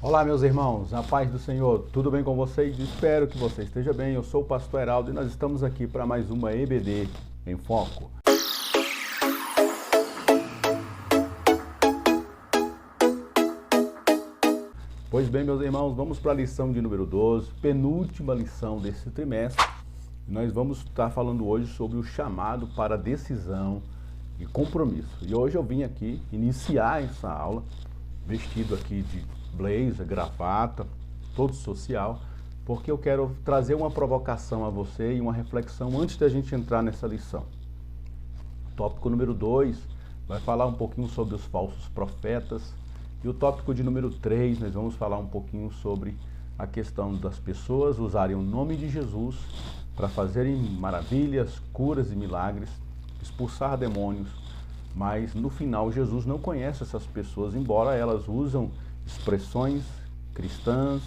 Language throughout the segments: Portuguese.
Olá, meus irmãos, a paz do Senhor, tudo bem com vocês? Espero que você esteja bem. Eu sou o pastor Heraldo e nós estamos aqui para mais uma EBD em Foco. Pois bem, meus irmãos, vamos para a lição de número 12, penúltima lição desse trimestre. Nós vamos estar falando hoje sobre o chamado para decisão e compromisso. E hoje eu vim aqui iniciar essa aula vestido aqui de blazer, gravata, todo social, porque eu quero trazer uma provocação a você e uma reflexão antes da gente entrar nessa lição. Tópico número 2 vai falar um pouquinho sobre os falsos profetas e o tópico de número 3 nós vamos falar um pouquinho sobre a questão das pessoas usarem o nome de Jesus para fazerem maravilhas, curas e milagres, expulsar demônios, mas no final Jesus não conhece essas pessoas, embora elas usam expressões cristãs,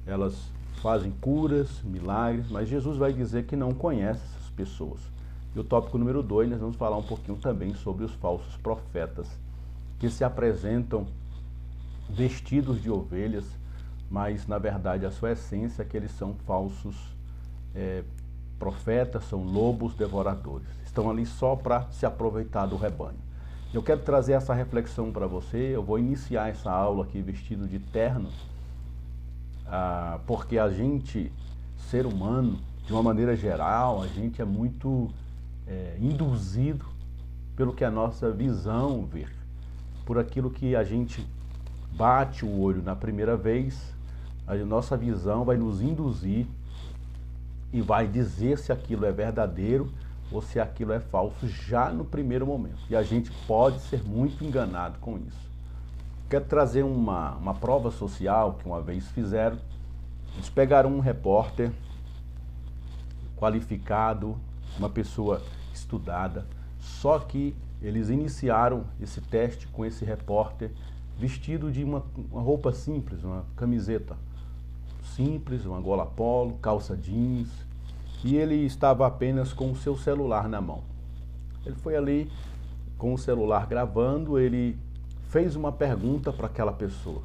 elas fazem curas, milagres, mas Jesus vai dizer que não conhece essas pessoas. E o tópico número 2, nós vamos falar um pouquinho também sobre os falsos profetas, que se apresentam vestidos de ovelhas, mas na verdade a sua essência é que eles são falsos profetas, são lobos devoradores. Estão ali só para se aproveitar do rebanho. Eu quero trazer essa reflexão para você. Eu vou iniciar essa aula aqui vestido de terno, porque a gente, ser humano, de uma maneira geral, a gente é muito induzido pelo que a nossa visão vê, por aquilo que a gente bate o olho na primeira vez, a nossa visão vai nos induzir e vai dizer se aquilo é verdadeiro ou se aquilo é falso já no primeiro momento. E a gente pode ser muito enganado com isso. Quero trazer uma prova social que uma vez fizeram. Eles pegaram um repórter qualificado, uma pessoa estudada, só que eles iniciaram esse teste com esse repórter vestido de uma roupa simples, uma camiseta simples, uma gola polo, calça jeans, e ele estava apenas com o seu celular na mão. Ele foi ali com o celular gravando, ele fez uma pergunta para aquela pessoa,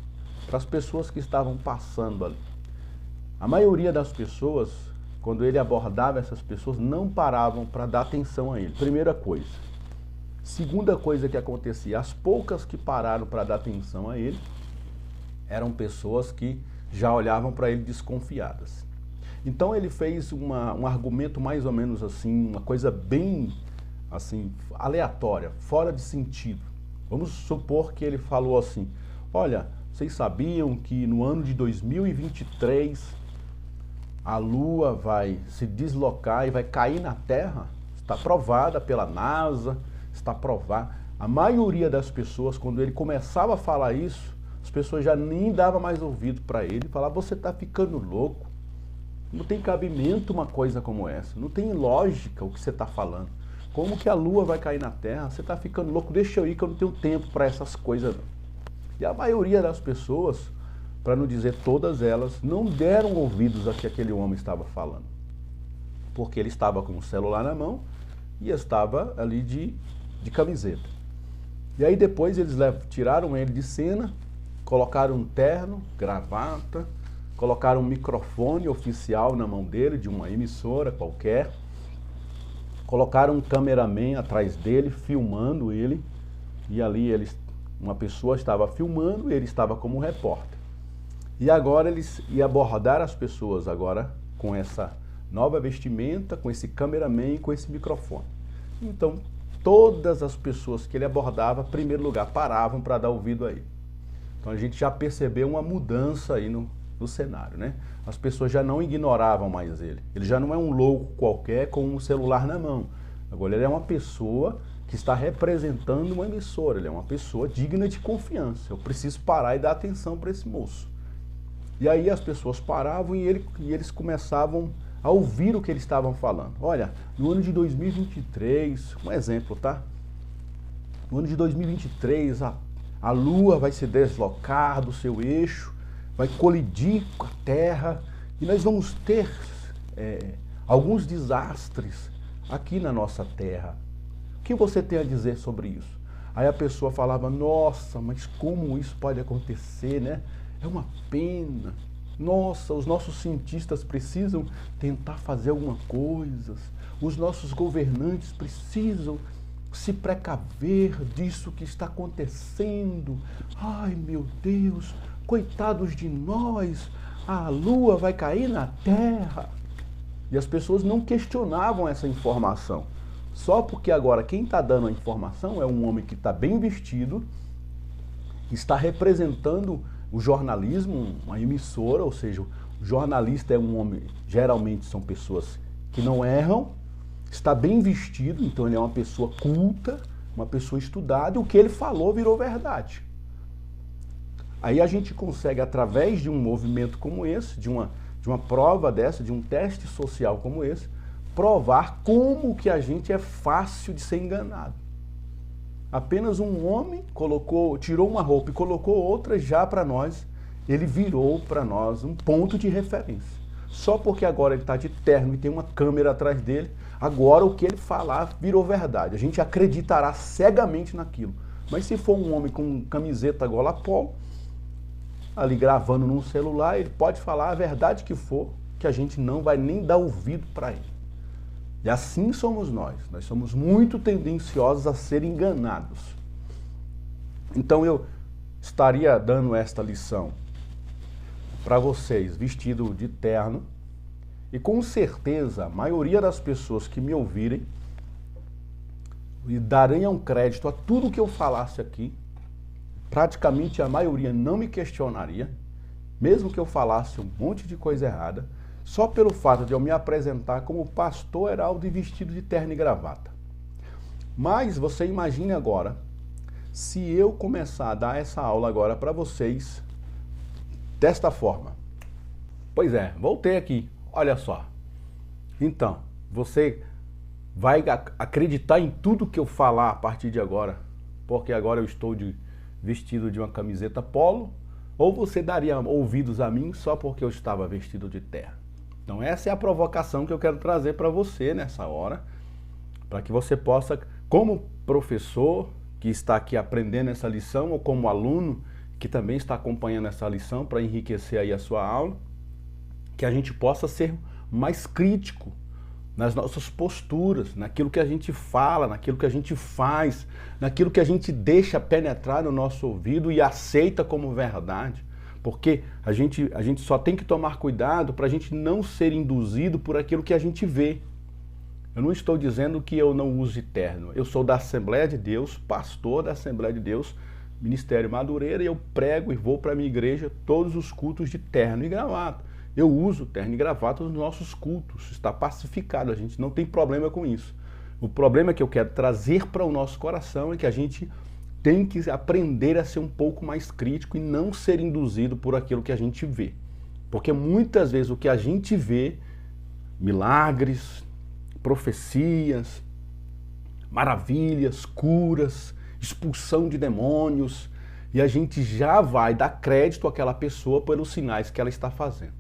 para as pessoas que estavam passando ali. A maioria das pessoas, quando ele abordava essas pessoas, não paravam para dar atenção a ele. Primeira coisa. Segunda coisa que acontecia, as poucas que pararam para dar atenção a ele, eram pessoas que já olhavam para ele desconfiadas. Então ele fez um argumento mais ou menos assim, uma coisa bem assim, aleatória, fora de sentido. Vamos supor que ele falou assim: olha, vocês sabiam que no ano de 2023 a Lua vai se deslocar e vai cair na Terra? Está provada pela NASA, está provado. A maioria das pessoas, quando ele começava a falar isso, as pessoas já nem davam mais ouvido para ele, falavam: você está ficando louco. Não tem cabimento uma coisa como essa. Não tem lógica o que você está falando. Como que a Lua vai cair na Terra? Você está ficando louco, deixa eu ir que eu não tenho tempo para essas coisas não. E a maioria das pessoas, para não dizer todas elas, não deram ouvidos a que aquele homem estava falando. Porque ele estava com o celular na mão e estava ali de camiseta. E aí depois eles tiraram ele de cena, colocaram um terno, gravata, colocaram um microfone oficial na mão dele, de uma emissora qualquer, colocaram um cameraman atrás dele, filmando ele, e ali uma pessoa estava filmando, ele estava como repórter. E agora eles iam abordar as pessoas agora com essa nova vestimenta, com esse cameraman e com esse microfone. Então, todas as pessoas que ele abordava, em primeiro lugar, paravam para dar ouvido a ele. Então a gente já percebeu uma mudança aí no cenário, né? As pessoas já não ignoravam mais ele. Ele já não é um louco qualquer com um celular na mão. Agora ele é uma pessoa que está representando uma emissora. Ele é uma pessoa digna de confiança. Eu preciso parar e dar atenção para esse moço. E aí as pessoas paravam e eles começavam a ouvir o que eles estavam falando. Olha, no ano de 2023, um exemplo, tá? No ano de 2023, a Lua vai se deslocar do seu eixo, vai colidir com a Terra e nós vamos ter alguns desastres aqui na nossa Terra. O que você tem a dizer sobre isso? Aí a pessoa falava: nossa, mas como isso pode acontecer, né? É uma pena. Nossa, os nossos cientistas precisam tentar fazer alguma coisa. Os nossos governantes precisam se precaver disso que está acontecendo. Ai, meu Deus, coitados de nós, a lua vai cair na Terra. E as pessoas não questionavam essa informação. Só porque agora quem está dando a informação é um homem que está bem vestido, está representando o jornalismo, uma emissora, ou seja, o jornalista é um homem, geralmente são pessoas que não erram, está bem vestido, então ele é uma pessoa culta, uma pessoa estudada, e o que ele falou virou verdade. Aí a gente consegue, através de um movimento como esse, de uma prova dessa, de um teste social como esse, provar como que a gente é fácil de ser enganado. Apenas um homem tirou uma roupa e colocou outra já para nós, ele virou para nós um ponto de referência. Só porque agora ele está de terno e tem uma câmera atrás dele, agora o que ele falar virou verdade. A gente acreditará cegamente naquilo. Mas se for um homem com camiseta gola polo, ali gravando num celular, ele pode falar a verdade que for, que a gente não vai nem dar ouvido para ele. E assim somos nós somos muito tendenciosos a ser enganados. Então eu estaria dando esta lição para vocês, vestido de terno, e com certeza a maioria das pessoas que me ouvirem e darem crédito a tudo que eu falasse aqui, praticamente a maioria não me questionaria, mesmo que eu falasse um monte de coisa errada, só pelo fato de eu me apresentar como pastor Heraldo e vestido de terno e gravata. Mas você imagine agora, se eu começar a dar essa aula agora para vocês, desta forma. Pois é, voltei aqui, olha só. Então, você vai acreditar em tudo que eu falar a partir de agora, porque agora eu estou vestido de uma camiseta polo, ou você daria ouvidos a mim só porque eu estava vestido de terno? Então essa é a provocação que eu quero trazer para você nessa hora, para que você possa, como professor que está aqui aprendendo essa lição, ou como aluno que também está acompanhando essa lição para enriquecer aí a sua aula, que a gente possa ser mais crítico nas nossas posturas, naquilo que a gente fala, naquilo que a gente faz, naquilo que a gente deixa penetrar no nosso ouvido e aceita como verdade. Porque a gente só tem que tomar cuidado para a gente não ser induzido por aquilo que a gente vê. Eu não estou dizendo que eu não use terno. Eu sou da Assembleia de Deus, pastor da Assembleia de Deus, Ministério Madureira, e eu prego e vou para a minha igreja todos os cultos de terno e gravata. Eu uso terno e gravata nos nossos cultos, está pacificado, a gente não tem problema com isso. O problema que eu quero trazer para o nosso coração é que a gente tem que aprender a ser um pouco mais crítico e não ser induzido por aquilo que a gente vê. Porque muitas vezes o que a gente vê, milagres, profecias, maravilhas, curas, expulsão de demônios, e a gente já vai dar crédito àquela pessoa pelos sinais que ela está fazendo.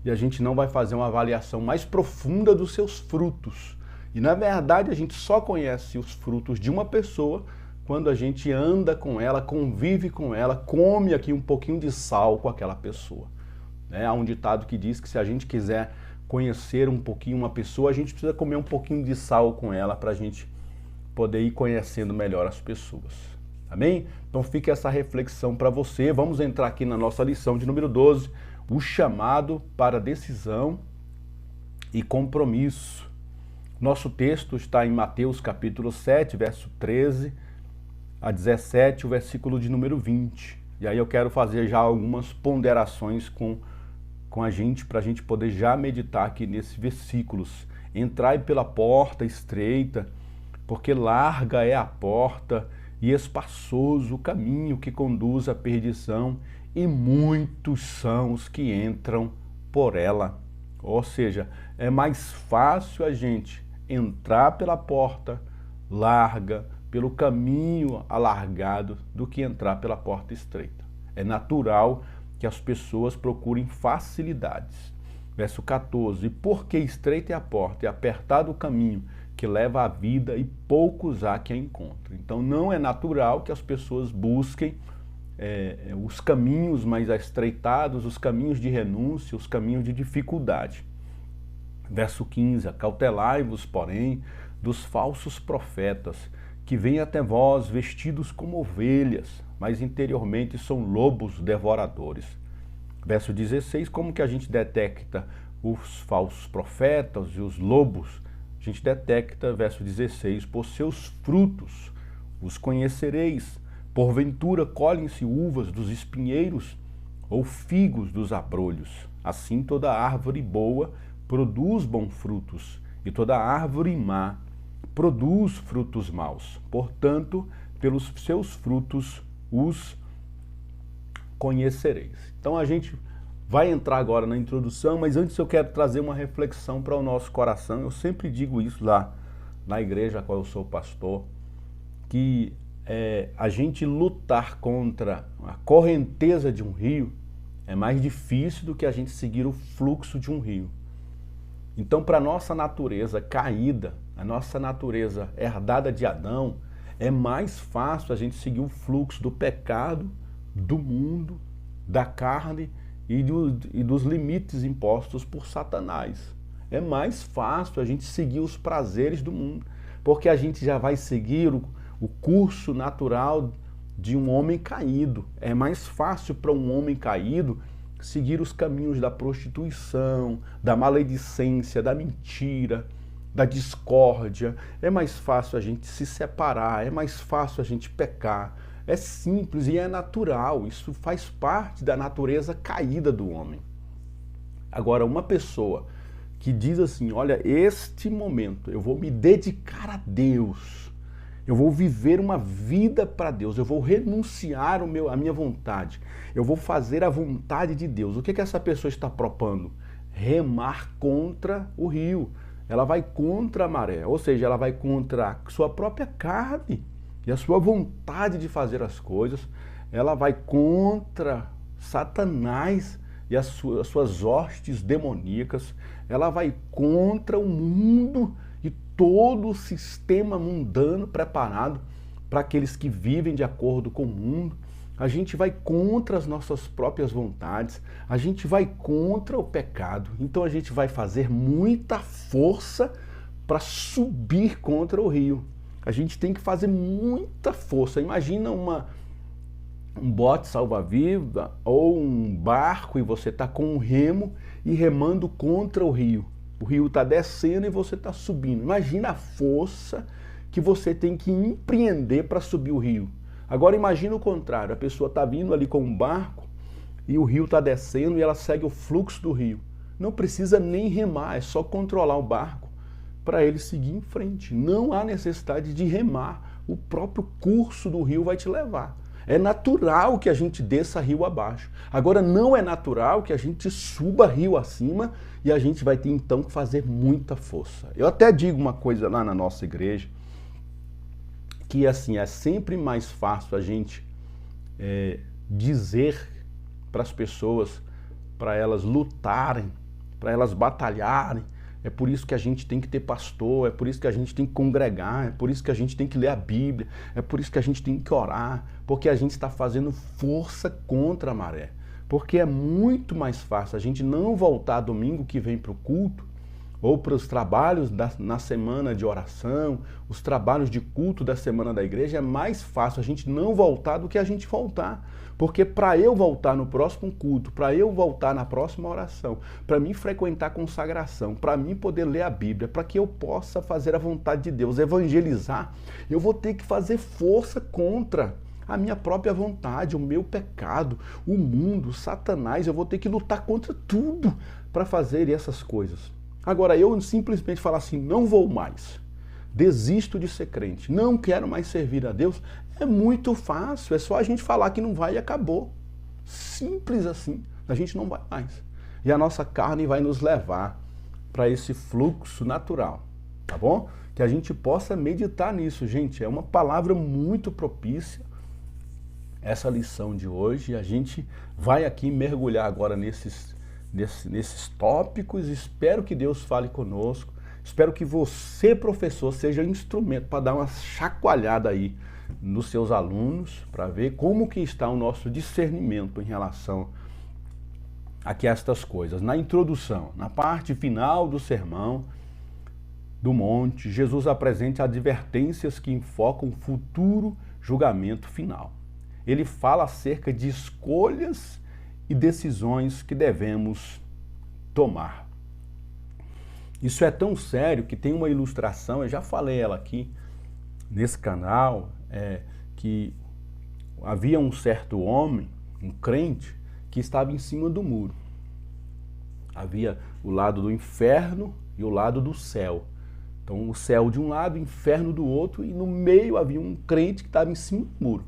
E a gente não vai fazer uma avaliação mais profunda dos seus frutos. E na verdade a gente só conhece os frutos de uma pessoa quando a gente anda com ela, convive com ela, come aqui um pouquinho de sal com aquela pessoa. Há um ditado que diz que se a gente quiser conhecer um pouquinho uma pessoa, a gente precisa comer um pouquinho de sal com ela para a gente poder ir conhecendo melhor as pessoas. Amém? Então fica essa reflexão para você. Vamos entrar aqui na nossa lição de número 12, o chamado para decisão e compromisso. Nosso texto está em Mateus capítulo 7, verso 13 a 17, o versículo de número 20. E aí eu quero fazer já algumas ponderações com a gente, para a gente poder já meditar aqui nesses versículos. Entrai pela porta estreita, porque larga é a porta e espaçoso o caminho que conduz à perdição, e muitos são os que entram por ela. Ou seja, é mais fácil a gente entrar pela porta larga, pelo caminho alargado, do que entrar pela porta estreita. É natural que as pessoas procurem facilidades. Verso 14, e porque estreita é a porta e apertado o caminho que leva à vida, e poucos há que a encontrem. Então não é natural que as pessoas busquem os caminhos mais estreitados, os caminhos de renúncia, os caminhos de dificuldade. Verso 15, acautelai-vos, porém, dos falsos profetas, que vêm até vós vestidos como ovelhas, mas interiormente são lobos devoradores. Verso 16, como que a gente detecta os falsos profetas e os lobos? A gente detecta, verso 16, por seus frutos os conhecereis. Porventura colhem-se uvas dos espinheiros ou figos dos abrolhos. Assim toda árvore boa produz bons frutos, e toda árvore má produz frutos maus. Portanto, pelos seus frutos os conhecereis. Então a gente vai entrar agora na introdução, mas antes eu quero trazer uma reflexão para o nosso coração. Eu sempre digo isso lá na igreja a qual eu sou pastor, que a gente lutar contra a correnteza de um rio é mais difícil do que a gente seguir o fluxo de um rio. Então, para a nossa natureza caída, a nossa natureza herdada de Adão, é mais fácil a gente seguir o fluxo do pecado, do mundo, da carne e dos limites impostos por Satanás. É mais fácil a gente seguir os prazeres do mundo, porque a gente já vai seguir o curso natural de um homem caído. É mais fácil para um homem caído seguir os caminhos da prostituição, da maledicência, da mentira, da discórdia. É mais fácil a gente se separar, é mais fácil a gente pecar. É simples e é natural, isso faz parte da natureza caída do homem. Agora, uma pessoa que diz assim, olha, este momento eu vou me dedicar a Deus, eu vou viver uma vida para Deus, eu vou renunciar a minha vontade, eu vou fazer a vontade de Deus. O que essa pessoa está propondo? Remar contra o rio. Ela vai contra a maré, ou seja, ela vai contra a sua própria carne e a sua vontade de fazer as coisas. Ela vai contra Satanás e as suas hostes demoníacas. Ela vai contra o mundo e todo o sistema mundano preparado para aqueles que vivem de acordo com o mundo. A gente vai contra as nossas próprias vontades, a gente vai contra o pecado. Então a gente vai fazer muita força para subir contra o rio. A gente tem que fazer muita força. Imagina um bote salva-vida ou um barco e você está com um remo e remando contra o rio. O rio está descendo e você está subindo. Imagina a força que você tem que empreender para subir o rio. Agora imagina o contrário, a pessoa está vindo ali com um barco e o rio está descendo e ela segue o fluxo do rio. Não precisa nem remar, é só controlar o barco para ele seguir em frente. Não há necessidade de remar, o próprio curso do rio vai te levar. É natural que a gente desça rio abaixo. Agora não é natural que a gente suba rio acima e a gente vai ter então que fazer muita força. Eu até digo uma coisa lá na nossa igreja, que assim, é sempre mais fácil a gente dizer para as pessoas, para elas lutarem, para elas batalharem. É por isso que a gente tem que ter pastor, é por isso que a gente tem que congregar, é por isso que a gente tem que ler a Bíblia, é por isso que a gente tem que orar, porque a gente está fazendo força contra a maré. Porque é muito mais fácil a gente não voltar domingo que vem para o culto, ou para os trabalhos na semana de oração, os trabalhos de culto da semana da igreja, é mais fácil a gente não voltar do que a gente voltar. Porque para eu voltar no próximo culto, para eu voltar na próxima oração, para mim frequentar a consagração, para mim poder ler a Bíblia, para que eu possa fazer a vontade de Deus, evangelizar, eu vou ter que fazer força contra a minha própria vontade, o meu pecado, o mundo, Satanás. Eu vou ter que lutar contra tudo para fazer essas coisas. Agora, eu simplesmente falar assim, não vou mais, desisto de ser crente, não quero mais servir a Deus, é muito fácil, é só a gente falar que não vai e acabou. Simples assim, a gente não vai mais. E a nossa carne vai nos levar para esse fluxo natural, tá bom? Que a gente possa meditar nisso, gente, é uma palavra muito propícia, essa lição de hoje. A gente vai aqui mergulhar agora nesses tópicos. Espero que Deus fale conosco. Espero que você, professor, seja instrumento para dar uma chacoalhada aí nos seus alunos para ver como que está o nosso discernimento em relação a estas coisas. Na introdução, na parte final do sermão do monte, Jesus apresenta advertências que enfocam o futuro julgamento final. Ele fala acerca de escolhas e decisões que devemos tomar. Isso é tão sério que tem uma ilustração, eu já falei ela aqui nesse canal, que havia um certo homem, um crente, que estava em cima do muro. Havia o lado do inferno e o lado do céu. Então o céu de um lado, o inferno do outro, e no meio havia um crente que estava em cima do muro.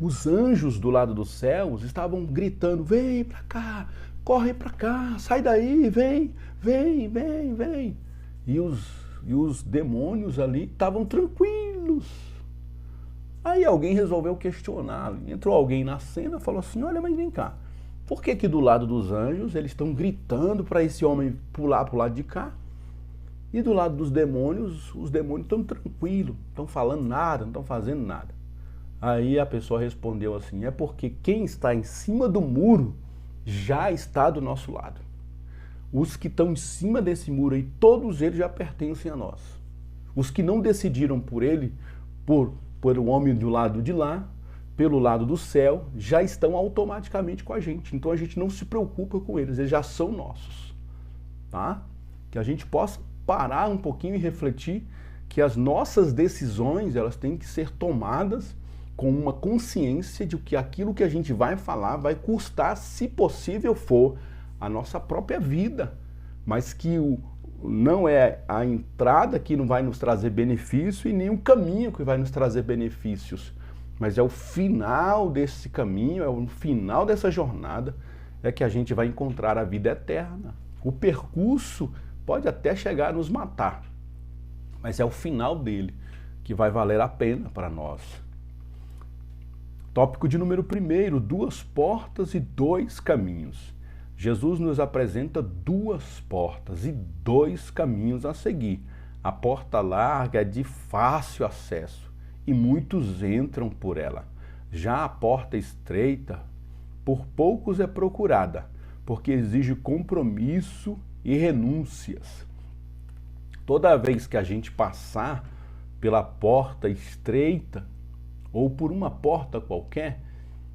Os anjos do lado dos céus estavam gritando: vem para cá, corre para cá, sai daí, vem, vem, vem, vem. E os demônios ali estavam tranquilos. Aí alguém resolveu questionar. Entrou alguém na cena e falou assim: olha, mas vem cá, por que do lado dos anjos eles estão gritando para esse homem pular para o lado de cá? E do lado dos demônios, os demônios estão tranquilos, não estão falando nada, não estão fazendo nada. Aí a pessoa respondeu assim: é porque quem está em cima do muro já está do nosso lado. Os que estão em cima desse muro aí, todos eles já pertencem a nós. Os que não decidiram por ele, por o homem do lado de lá, pelo lado do céu, já estão automaticamente com a gente. Então a gente não se preocupa com eles já são nossos. Tá? Que a gente possa parar um pouquinho e refletir que as nossas decisões, elas têm que ser tomadas com uma consciência de que aquilo que a gente vai falar vai custar, se possível for, a nossa própria vida, mas que não é a entrada que não vai nos trazer benefício e nem o caminho que vai nos trazer benefícios, mas é o final desse caminho, é o final dessa jornada, é que a gente vai encontrar a vida eterna. O percurso pode até chegar a nos matar, mas é o final dele que vai valer a pena para nós. Tópico de número 1, 2 portas e 2 caminhos. Jesus nos apresenta 2 portas e 2 caminhos a seguir. A porta larga é de fácil acesso e muitos entram por ela. Já a porta estreita, por poucos é procurada, porque exige compromisso e renúncias. Toda vez que a gente passar pela porta estreita, ou por uma porta qualquer,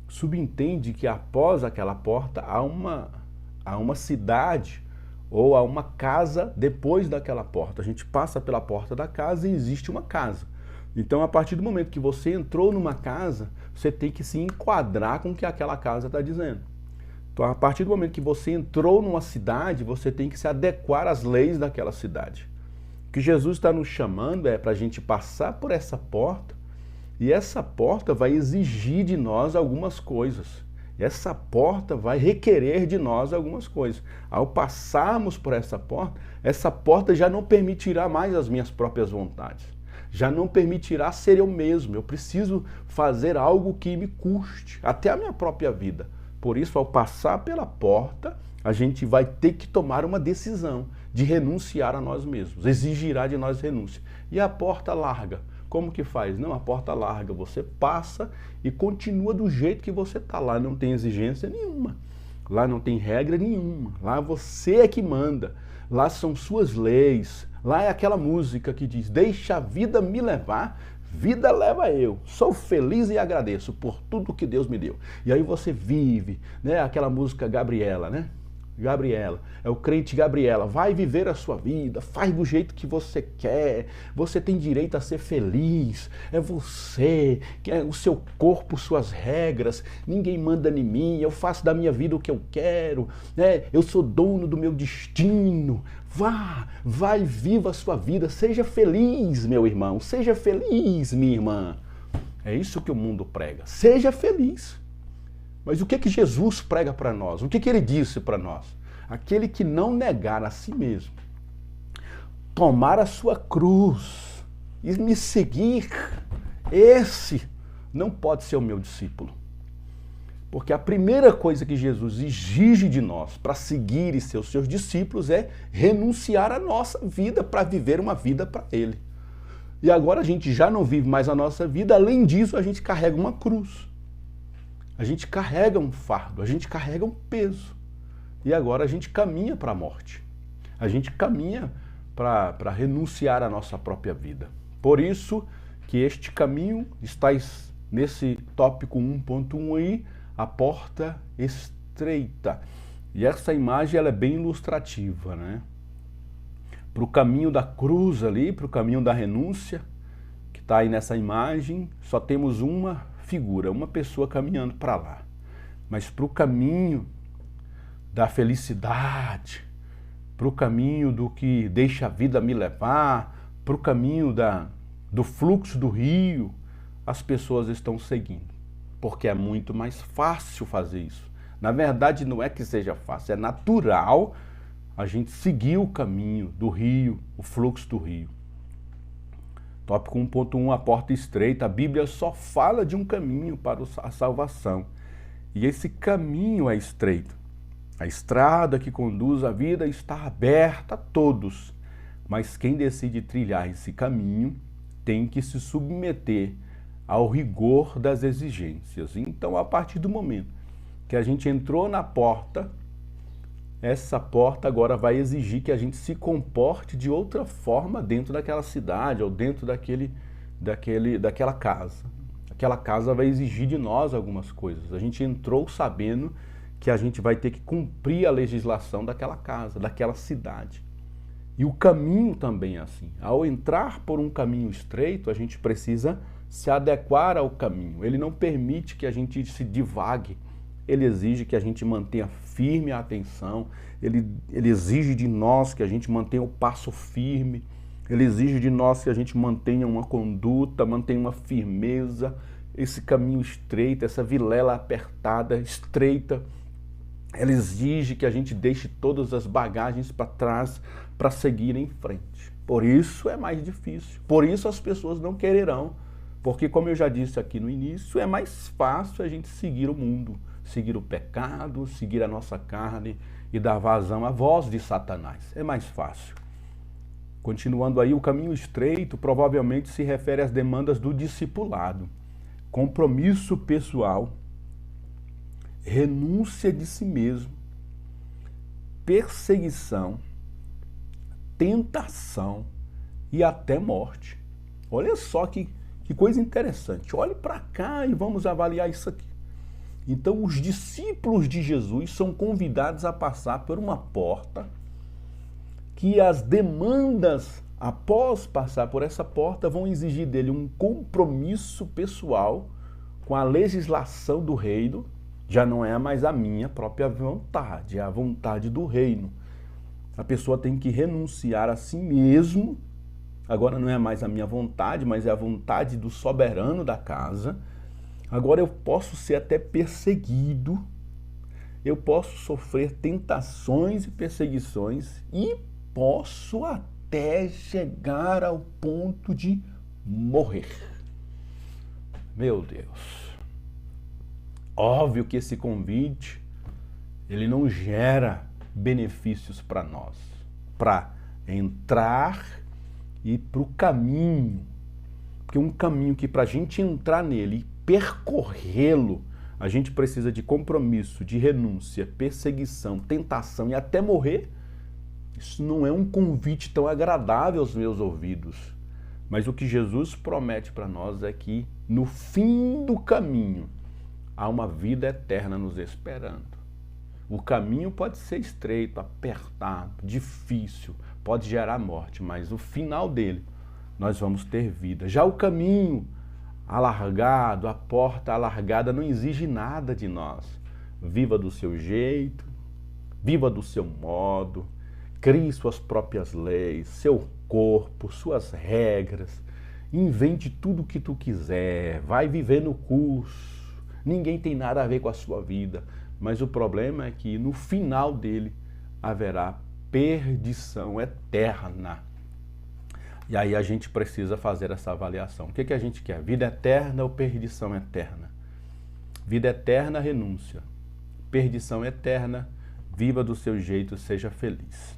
subentende que após aquela porta há uma cidade ou há uma casa depois daquela porta. A gente passa pela porta da casa e existe uma casa. Então, a partir do momento que você entrou numa casa, você tem que se enquadrar com o que aquela casa está dizendo. Então, a partir do momento que você entrou numa cidade, você tem que se adequar às leis daquela cidade. O que Jesus está nos chamando é para a gente passar por essa porta, e essa porta vai exigir de nós algumas coisas. Essa porta vai requerer de nós algumas coisas. Ao passarmos por essa porta já não permitirá mais as minhas próprias vontades. Já não permitirá ser eu mesmo. Eu preciso fazer algo que me custe, até a minha própria vida. Por isso, ao passar pela porta, a gente vai ter que tomar uma decisão de renunciar a nós mesmos. Exigirá de nós renúncia. E a porta larga? Como que faz? Não, a porta larga, você passa e continua do jeito que você está. Lá não tem exigência nenhuma, lá não tem regra nenhuma, lá você é que manda, lá são suas leis, lá é aquela música que diz: deixa a vida me levar, vida leva eu, sou feliz e agradeço por tudo que Deus me deu. E aí você vive, né? Aquela música Gabriela, né? Gabriela, é o crente Gabriela, vai viver a sua vida, faz do jeito que você quer, você tem direito a ser feliz, é você, que é o seu corpo, suas regras, ninguém manda em mim, eu faço da minha vida o que eu quero, né? Eu sou dono do meu destino. Vai, viva a sua vida, seja feliz, meu irmão, seja feliz, minha irmã. É isso que o mundo prega, seja feliz. Mas o que Jesus prega para nós? O que ele disse para nós? Aquele que não negar a si mesmo, tomar a sua cruz e me seguir, esse não pode ser o meu discípulo. Porque a primeira coisa que Jesus exige de nós para seguir e ser os seus discípulos é renunciar à nossa vida para viver uma vida para Ele. E agora a gente já não vive mais a nossa vida, além disso a gente carrega uma cruz. A gente carrega um fardo, a gente carrega um peso. E agora a gente caminha para a morte. A gente caminha para renunciar à nossa própria vida. Por isso que este caminho está nesse tópico 1.1 aí, a porta estreita. E essa imagem ela é bem ilustrativa, né? Para o caminho da cruz ali, para o caminho da renúncia, que está aí nessa imagem, só temos uma figura, uma pessoa caminhando para lá. Mas para o caminho da felicidade, para o caminho do que deixa a vida me levar, para o caminho do fluxo do rio, as pessoas estão seguindo. Porque é muito mais fácil fazer isso. Na verdade, não é que seja fácil, é natural a gente seguir o caminho do rio, o fluxo do rio. Tópico 1.1, a porta estreita. A Bíblia só fala de um caminho para a salvação. E esse caminho é estreito. A estrada que conduz à vida está aberta a todos. Mas quem decide trilhar esse caminho tem que se submeter ao rigor das exigências. Então, a partir do momento que a gente entrou na porta, essa porta agora vai exigir que a gente se comporte de outra forma dentro daquela cidade ou dentro daquela casa. Aquela casa vai exigir de nós algumas coisas. A gente entrou sabendo que a gente vai ter que cumprir a legislação daquela casa, daquela cidade. E o caminho também é assim. Ao entrar por um caminho estreito, a gente precisa se adequar ao caminho. Ele não permite que a gente se divague. Ele exige que a gente mantenha firme a atenção, ele exige de nós que a gente mantenha o passo firme, ele exige de nós que a gente mantenha uma conduta, mantenha uma firmeza, esse caminho estreito, essa vilela apertada, estreita. Ele exige que a gente deixe todas as bagagens para trás para seguir em frente. Por isso é mais difícil, por isso as pessoas não quererão, porque como eu já disse aqui no início, é mais fácil a gente seguir o mundo, seguir o pecado, seguir a nossa carne e dar vazão à voz de Satanás. É mais fácil. Continuando aí, o caminho estreito provavelmente se refere às demandas do discipulado. Compromisso pessoal, renúncia de si mesmo, perseguição, tentação e até morte. Olha só que coisa interessante. Olhe para cá e vamos avaliar isso aqui. Então, os discípulos de Jesus são convidados a passar por uma porta que as demandas, após passar por essa porta, vão exigir dele um compromisso pessoal com a legislação do reino. Já não é mais a minha própria vontade, é a vontade do reino. A pessoa tem que renunciar a si mesmo. Agora não é mais a minha vontade, mas é a vontade do soberano da casa. Agora eu posso ser até perseguido, eu posso sofrer tentações e perseguições e posso até chegar ao ponto de morrer. Meu Deus! Óbvio que esse convite, ele não gera benefícios para nós, para entrar e para o caminho, porque um caminho que para a gente entrar nele e percorrê-lo, a gente precisa de compromisso, de renúncia, perseguição, tentação e até morrer. Isso não é um convite tão agradável aos meus ouvidos. Mas o que Jesus promete para nós é que no fim do caminho há uma vida eterna nos esperando. O caminho pode ser estreito, apertado, difícil, pode gerar morte, mas no final dele nós vamos ter vida. Já o caminho alargado, a porta alargada não exige nada de nós. Viva do seu jeito, viva do seu modo, crie suas próprias leis, seu corpo, suas regras, invente tudo o que tu quiser, vai viver no curso, ninguém tem nada a ver com a sua vida, mas o problema é que no final dele haverá perdição eterna. E aí a gente precisa fazer essa avaliação. O que a gente quer? Vida eterna ou perdição eterna? Vida eterna, renúncia. Perdição eterna, viva do seu jeito, seja feliz.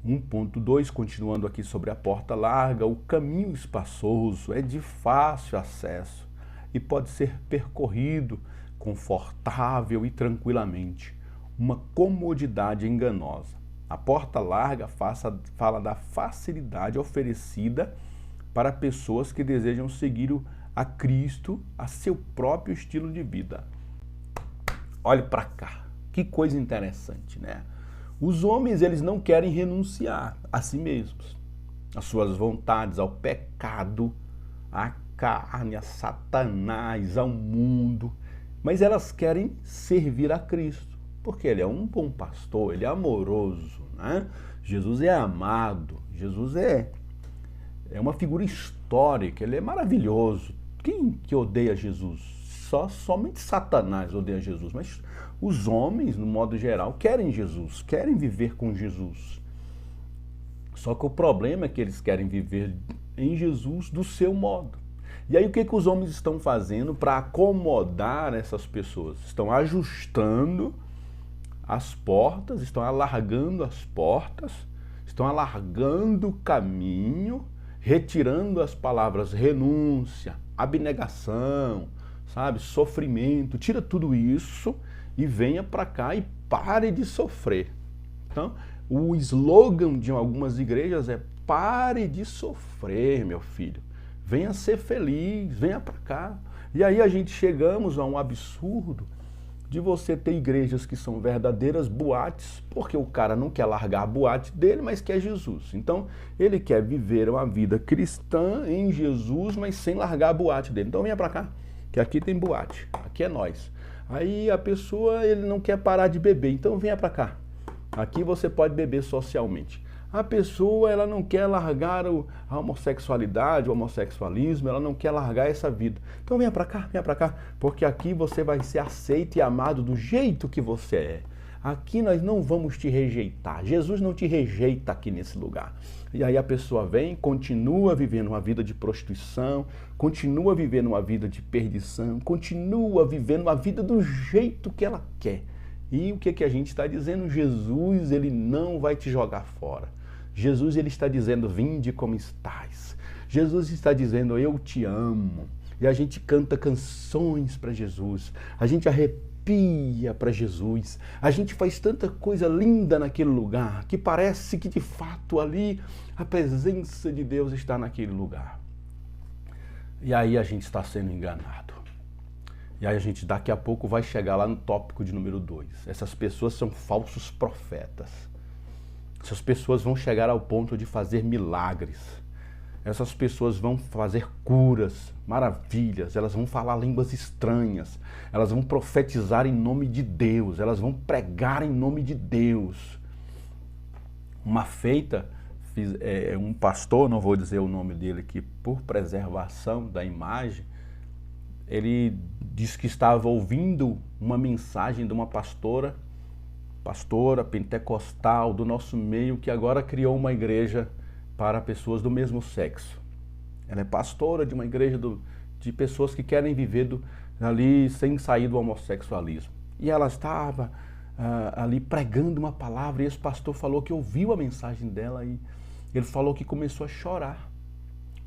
1.2, continuando aqui sobre a porta larga, o caminho espaçoso é de fácil acesso e pode ser percorrido confortável e tranquilamente, uma comodidade enganosa. A porta larga fala da facilidade oferecida para pessoas que desejam seguir a Cristo a seu próprio estilo de vida. Olhe para cá, que coisa interessante, né? Os homens, eles não querem renunciar a si mesmos, às suas vontades, ao pecado, à carne, a Satanás, ao mundo, mas elas querem servir a Cristo, porque Ele é um bom pastor, Ele é amoroso, né? Jesus é amado, Jesus é uma figura histórica, Ele é maravilhoso. Quem que odeia Jesus? Somente Satanás odeia Jesus, mas os homens, no modo geral, querem Jesus, querem viver com Jesus. Só que o problema é que eles querem viver em Jesus do seu modo. E aí o que os homens estão fazendo para acomodar essas pessoas? Estão ajustando as portas, estão alargando as portas, estão alargando o caminho, retirando as palavras renúncia, abnegação, sabe, sofrimento, tira tudo isso e venha para cá e pare de sofrer. Então, o slogan de algumas igrejas é: pare de sofrer, meu filho. Venha ser feliz, venha para cá. E aí a gente chegamos a um absurdo de você ter igrejas que são verdadeiras boates, porque o cara não quer largar a boate dele, mas quer Jesus. Então, ele quer viver uma vida cristã em Jesus, mas sem largar a boate dele. Então venha para cá, que aqui tem boate, aqui é nós. Aí a pessoa, ele não quer parar de beber, então venha para cá. Aqui você pode beber socialmente. A pessoa, ela não quer largar a homossexualidade, o homossexualismo, ela não quer largar essa vida. Então venha para cá, porque aqui você vai ser aceito e amado do jeito que você é. Aqui nós não vamos te rejeitar. Jesus não te rejeita aqui nesse lugar. E aí a pessoa vem, continua vivendo uma vida de prostituição, continua vivendo uma vida de perdição, continua vivendo uma vida do jeito que ela quer. E o que a gente está dizendo? Jesus, ele não vai te jogar fora. Jesus, ele está dizendo: vinde como estás. Jesus está dizendo: eu te amo. E a gente canta canções para Jesus, a gente arrepia para Jesus, a gente faz tanta coisa linda naquele lugar, que parece que de fato ali a presença de Deus está naquele lugar. E aí a gente está sendo enganado. E aí a gente daqui a pouco vai chegar lá no tópico de número 2. Essas pessoas são falsos profetas. Essas pessoas vão chegar ao ponto de fazer milagres. Essas pessoas vão fazer curas, maravilhas, elas vão falar línguas estranhas, elas vão profetizar em nome de Deus, elas vão pregar em nome de Deus. Uma feita, um pastor, não vou dizer o nome dele aqui por preservação da imagem, ele disse que estava ouvindo uma mensagem de uma pastora pentecostal do nosso meio, que agora criou uma igreja para pessoas do mesmo sexo. Ela é pastora de uma igreja de pessoas que querem viver ali sem sair do homossexualismo. E ela estava ali pregando uma palavra, e esse pastor falou que ouviu a mensagem dela e ele falou que começou a chorar.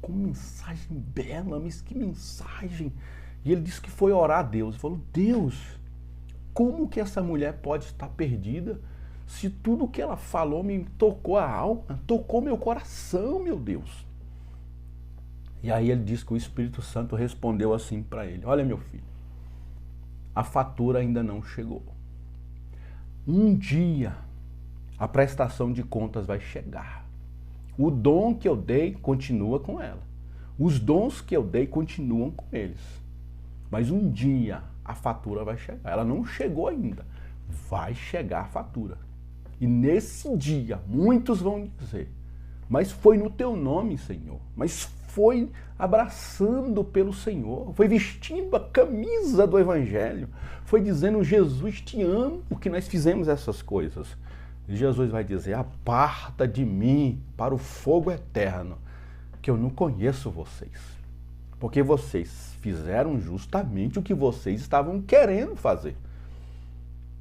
Com mensagem bela, mas que mensagem! E ele disse que foi orar a Deus. Ele falou: Deus, como que essa mulher pode estar perdida se tudo que ela falou me tocou a alma, tocou meu coração, meu Deus? E aí ele disse que o Espírito Santo respondeu assim para ele: olha, meu filho, a fatura ainda não chegou. Um dia a prestação de contas vai chegar. O dom que eu dei continua com ela. Os dons que eu dei continuam com eles. Mas um dia a fatura vai chegar. Ela não chegou ainda. Vai chegar a fatura. E nesse dia, muitos vão dizer: mas foi no teu nome, Senhor. Mas foi abraçando pelo Senhor. Foi vestindo a camisa do Evangelho. Foi dizendo: Jesus, te amo, que nós fizemos essas coisas. E Jesus vai dizer: aparta de mim para o fogo eterno, que eu não conheço vocês. Porque vocês fizeram justamente o que vocês estavam querendo fazer.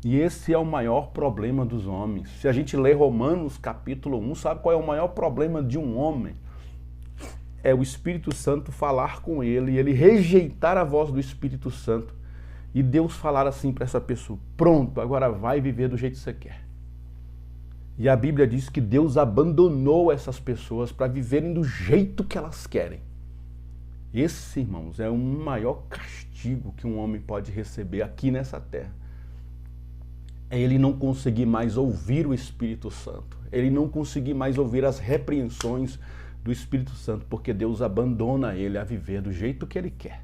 E esse é o maior problema dos homens. Se a gente ler Romanos capítulo 1, sabe qual é o maior problema de um homem? É o Espírito Santo falar com ele e ele rejeitar a voz do Espírito Santo. E Deus falar assim para essa pessoa: pronto, agora vai viver do jeito que você quer. E a Bíblia diz que Deus abandonou essas pessoas para viverem do jeito que elas querem. Esse, irmãos, é o maior castigo que um homem pode receber aqui nessa terra. É ele não conseguir mais ouvir o Espírito Santo. Ele não conseguir mais ouvir as repreensões do Espírito Santo, porque Deus abandona ele a viver do jeito que ele quer.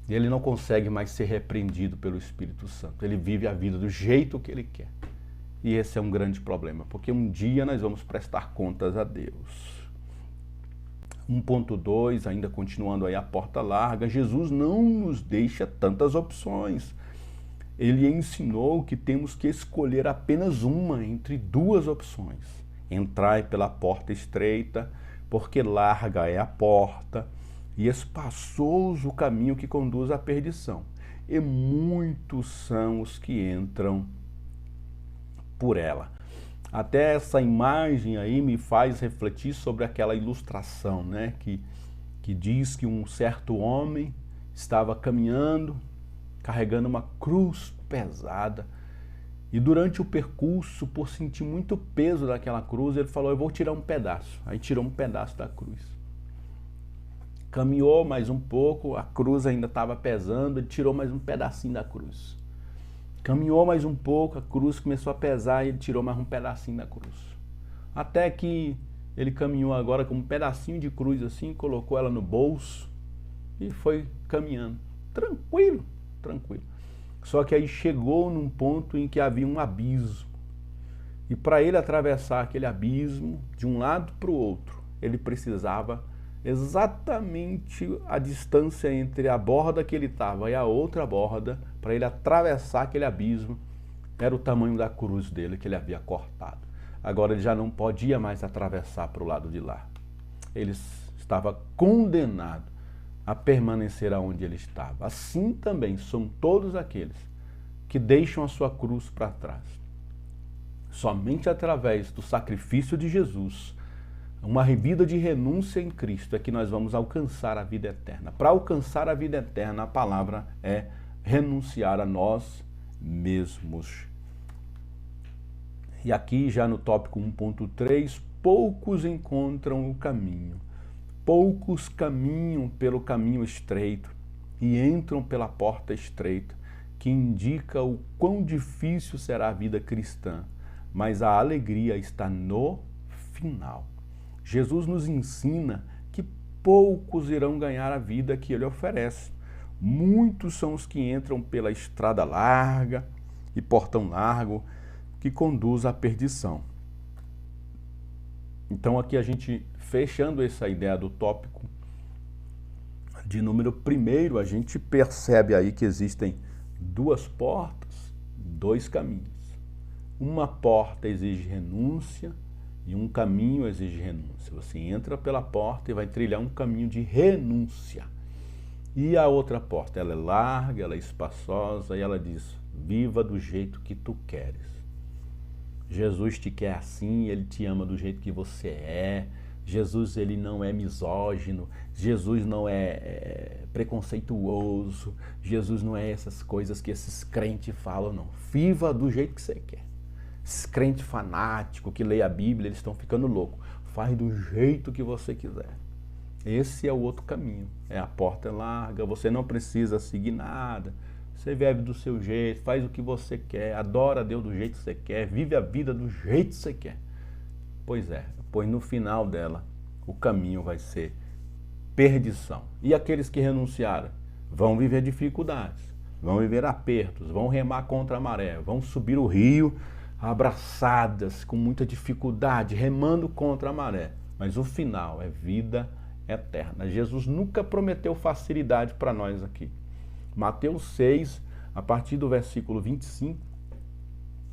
Ele não consegue mais ser repreendido pelo Espírito Santo. Ele vive a vida do jeito que ele quer. E esse é um grande problema, porque um dia nós vamos prestar contas a Deus. 1.2, ainda continuando aí a porta larga, Jesus não nos deixa tantas opções. Ele ensinou que temos que escolher apenas uma entre duas opções. Entrai pela porta estreita, porque larga é a porta, e espaçoso o caminho que conduz à perdição. E muitos são os que entram por ela. Até essa imagem aí me faz refletir sobre aquela ilustração, né? Que diz que um certo homem estava caminhando, carregando uma cruz pesada, e durante o percurso, por sentir muito peso daquela cruz, ele falou: eu vou tirar um pedaço. Aí tirou um pedaço da cruz. Caminhou mais um pouco, a cruz ainda estava pesando, ele tirou mais um pedacinho da cruz. Caminhou mais um pouco, a cruz começou a pesar e ele tirou mais um pedacinho da cruz. Até que ele caminhou agora com um pedacinho de cruz assim, colocou ela no bolso e foi caminhando. Tranquilo, tranquilo. Só que aí chegou num ponto em que havia um abismo. E para ele atravessar aquele abismo de um lado para o outro, ele precisava exatamente a distância entre a borda que ele estava e a outra borda, para ele atravessar aquele abismo, era o tamanho da cruz dele que ele havia cortado. Agora ele já não podia mais atravessar para o lado de lá. Ele estava condenado a permanecer aonde ele estava. Assim também são todos aqueles que deixam a sua cruz para trás. Somente através do sacrifício de Jesus, uma vida de renúncia em Cristo, é que nós vamos alcançar a vida eterna. Para alcançar a vida eterna, a palavra é renunciar a nós mesmos. E aqui já no tópico 1.3, poucos encontram o caminho. Poucos caminham pelo caminho estreito e entram pela porta estreita, que indica o quão difícil será a vida cristã, mas a alegria está no final. Jesus nos ensina que poucos irão ganhar a vida que ele oferece. Muitos são os que entram pela estrada larga e portão largo que conduz à perdição. Então aqui a gente, fechando essa ideia do tópico de número 1, a gente percebe aí que existem duas portas, dois caminhos. Uma porta exige renúncia e um caminho exige renúncia. Você entra pela porta e vai trilhar um caminho de renúncia. E a outra porta, ela é larga, ela é espaçosa e ela diz: viva do jeito que tu queres. Jesus te quer assim, ele te ama do jeito que você é. Jesus, ele não é misógino, Jesus não é preconceituoso, Jesus não é essas coisas que esses crentes falam, não. Viva do jeito que você quer. Esses crentes fanáticos que leem a Bíblia, eles estão ficando loucos. Faz do jeito que você quiser. Esse é o outro caminho. A porta é larga, você não precisa seguir nada. Você vive do seu jeito, faz o que você quer, adora a Deus do jeito que você quer, vive a vida do jeito que você quer. Pois no final dela, o caminho vai ser perdição. E aqueles que renunciaram vão viver dificuldades, vão viver apertos, vão remar contra a maré, vão subir o rio abraçadas, com muita dificuldade, remando contra a maré. Mas o final é vida eterna. Jesus nunca prometeu facilidade para nós aqui. Mateus 6, a partir do versículo 25,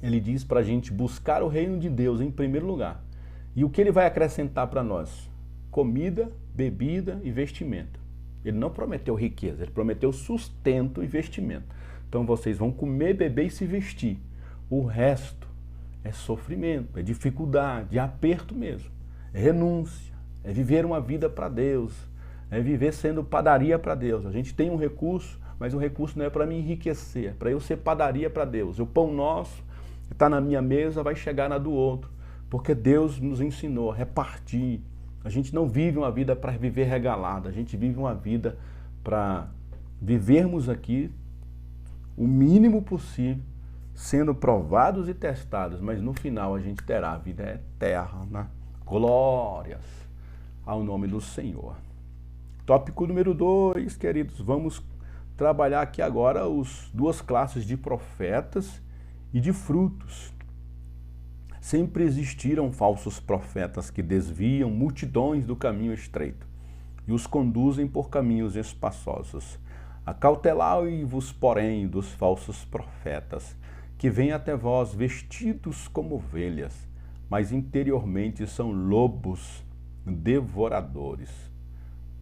ele diz para a gente buscar o reino de Deus em primeiro lugar. E o que ele vai acrescentar para nós? Comida, bebida e vestimenta. Ele não prometeu riqueza, ele prometeu sustento e vestimento. Então vocês vão comer, beber e se vestir. O resto é sofrimento, é dificuldade, é aperto mesmo. É renúncia, é viver uma vida para Deus, é viver sendo padaria para Deus. A gente tem um recurso, mas o recurso não é para me enriquecer, é para eu ser padaria para Deus. O pão nosso que está na minha mesa vai chegar na do outro, porque Deus nos ensinou a repartir. A gente não vive uma vida para viver regalada, a gente vive uma vida para vivermos aqui o mínimo possível, sendo provados e testados, mas no final a gente terá a vida eterna. Glórias ao nome do Senhor. Tópico número 2, queridos, vamos trabalhar aqui agora as duas classes de profetas e de frutos. Sempre existiram falsos profetas que desviam multidões do caminho estreito e os conduzem por caminhos espaçosos. Acautelai-vos, porém, dos falsos profetas, que vêm até vós vestidos como ovelhas, mas interiormente são lobos devoradores.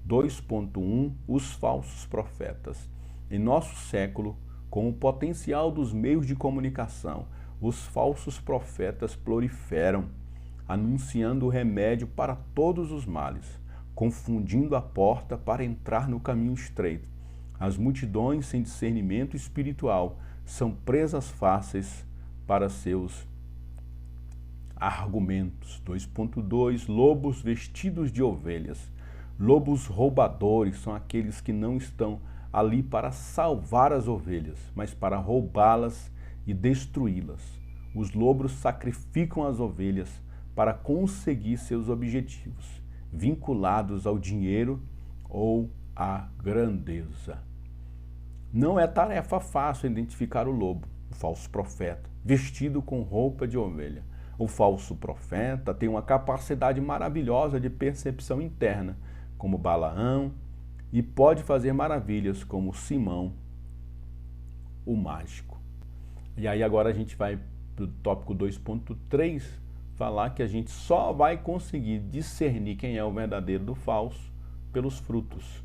2.1 Os falsos profetas. Em nosso século, com o potencial dos meios de comunicação, os falsos profetas proliferam, anunciando o remédio para todos os males, confundindo a porta para entrar no caminho estreito. As multidões sem discernimento espiritual são presas fáceis para seus argumentos. 2.2 Lobos vestidos de ovelhas. Lobos roubadores são aqueles que não estão ali para salvar as ovelhas, mas para roubá-las e destruí-las. Os lobos sacrificam as ovelhas para conseguir seus objetivos, vinculados ao dinheiro ou à grandeza. Não é tarefa fácil identificar o lobo, o falso profeta, vestido com roupa de ovelha. O falso profeta tem uma capacidade maravilhosa de percepção interna, como Balaão, e pode fazer maravilhas como Simão, o mágico. E aí agora a gente vai para o tópico 2.3, falar que a gente só vai conseguir discernir quem é o verdadeiro do falso pelos frutos.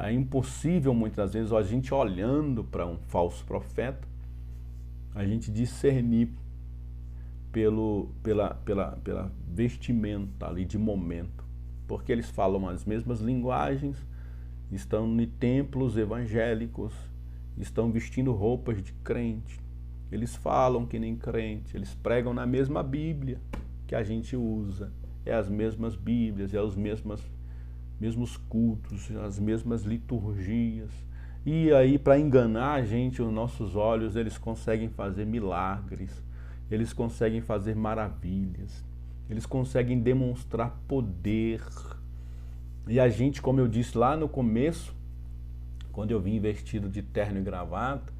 É impossível muitas vezes a gente olhando para um falso profeta, a gente discernir pela vestimenta ali de momento, porque eles falam as mesmas linguagens, estão em templos evangélicos, estão vestindo roupas de crente, eles falam que nem crente, eles pregam na mesma Bíblia que a gente usa, é as mesmas Bíblias, é os mesmos cultos, as mesmas liturgias. E aí, para enganar a gente, os nossos olhos, eles conseguem fazer milagres, eles conseguem fazer maravilhas, eles conseguem demonstrar poder. E a gente, como eu disse lá no começo, quando eu vim vestido de terno e gravata,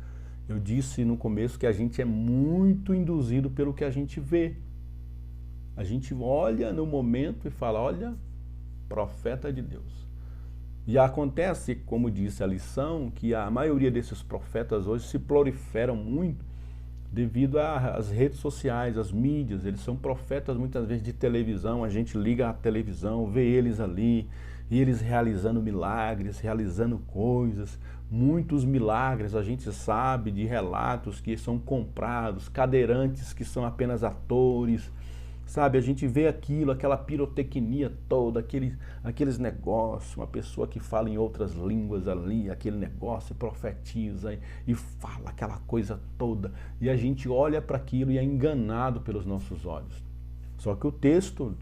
eu disse no começo que a gente é muito induzido pelo que a gente vê. A gente olha no momento e fala, olha, profeta de Deus. E acontece, como disse a lição, que a maioria desses profetas hoje se proliferam muito devido às redes sociais, às mídias. Eles são profetas muitas vezes de televisão, a gente liga a televisão, vê eles ali, e eles realizando milagres, realizando coisas, muitos milagres, a gente sabe de relatos que são comprados, cadeirantes que são apenas atores, sabe, a gente vê aquilo, aquela pirotecnia toda, aqueles negócios, uma pessoa que fala em outras línguas ali, aquele negócio, profetiza e fala aquela coisa toda, e a gente olha para aquilo e é enganado pelos nossos olhos. Só que o texto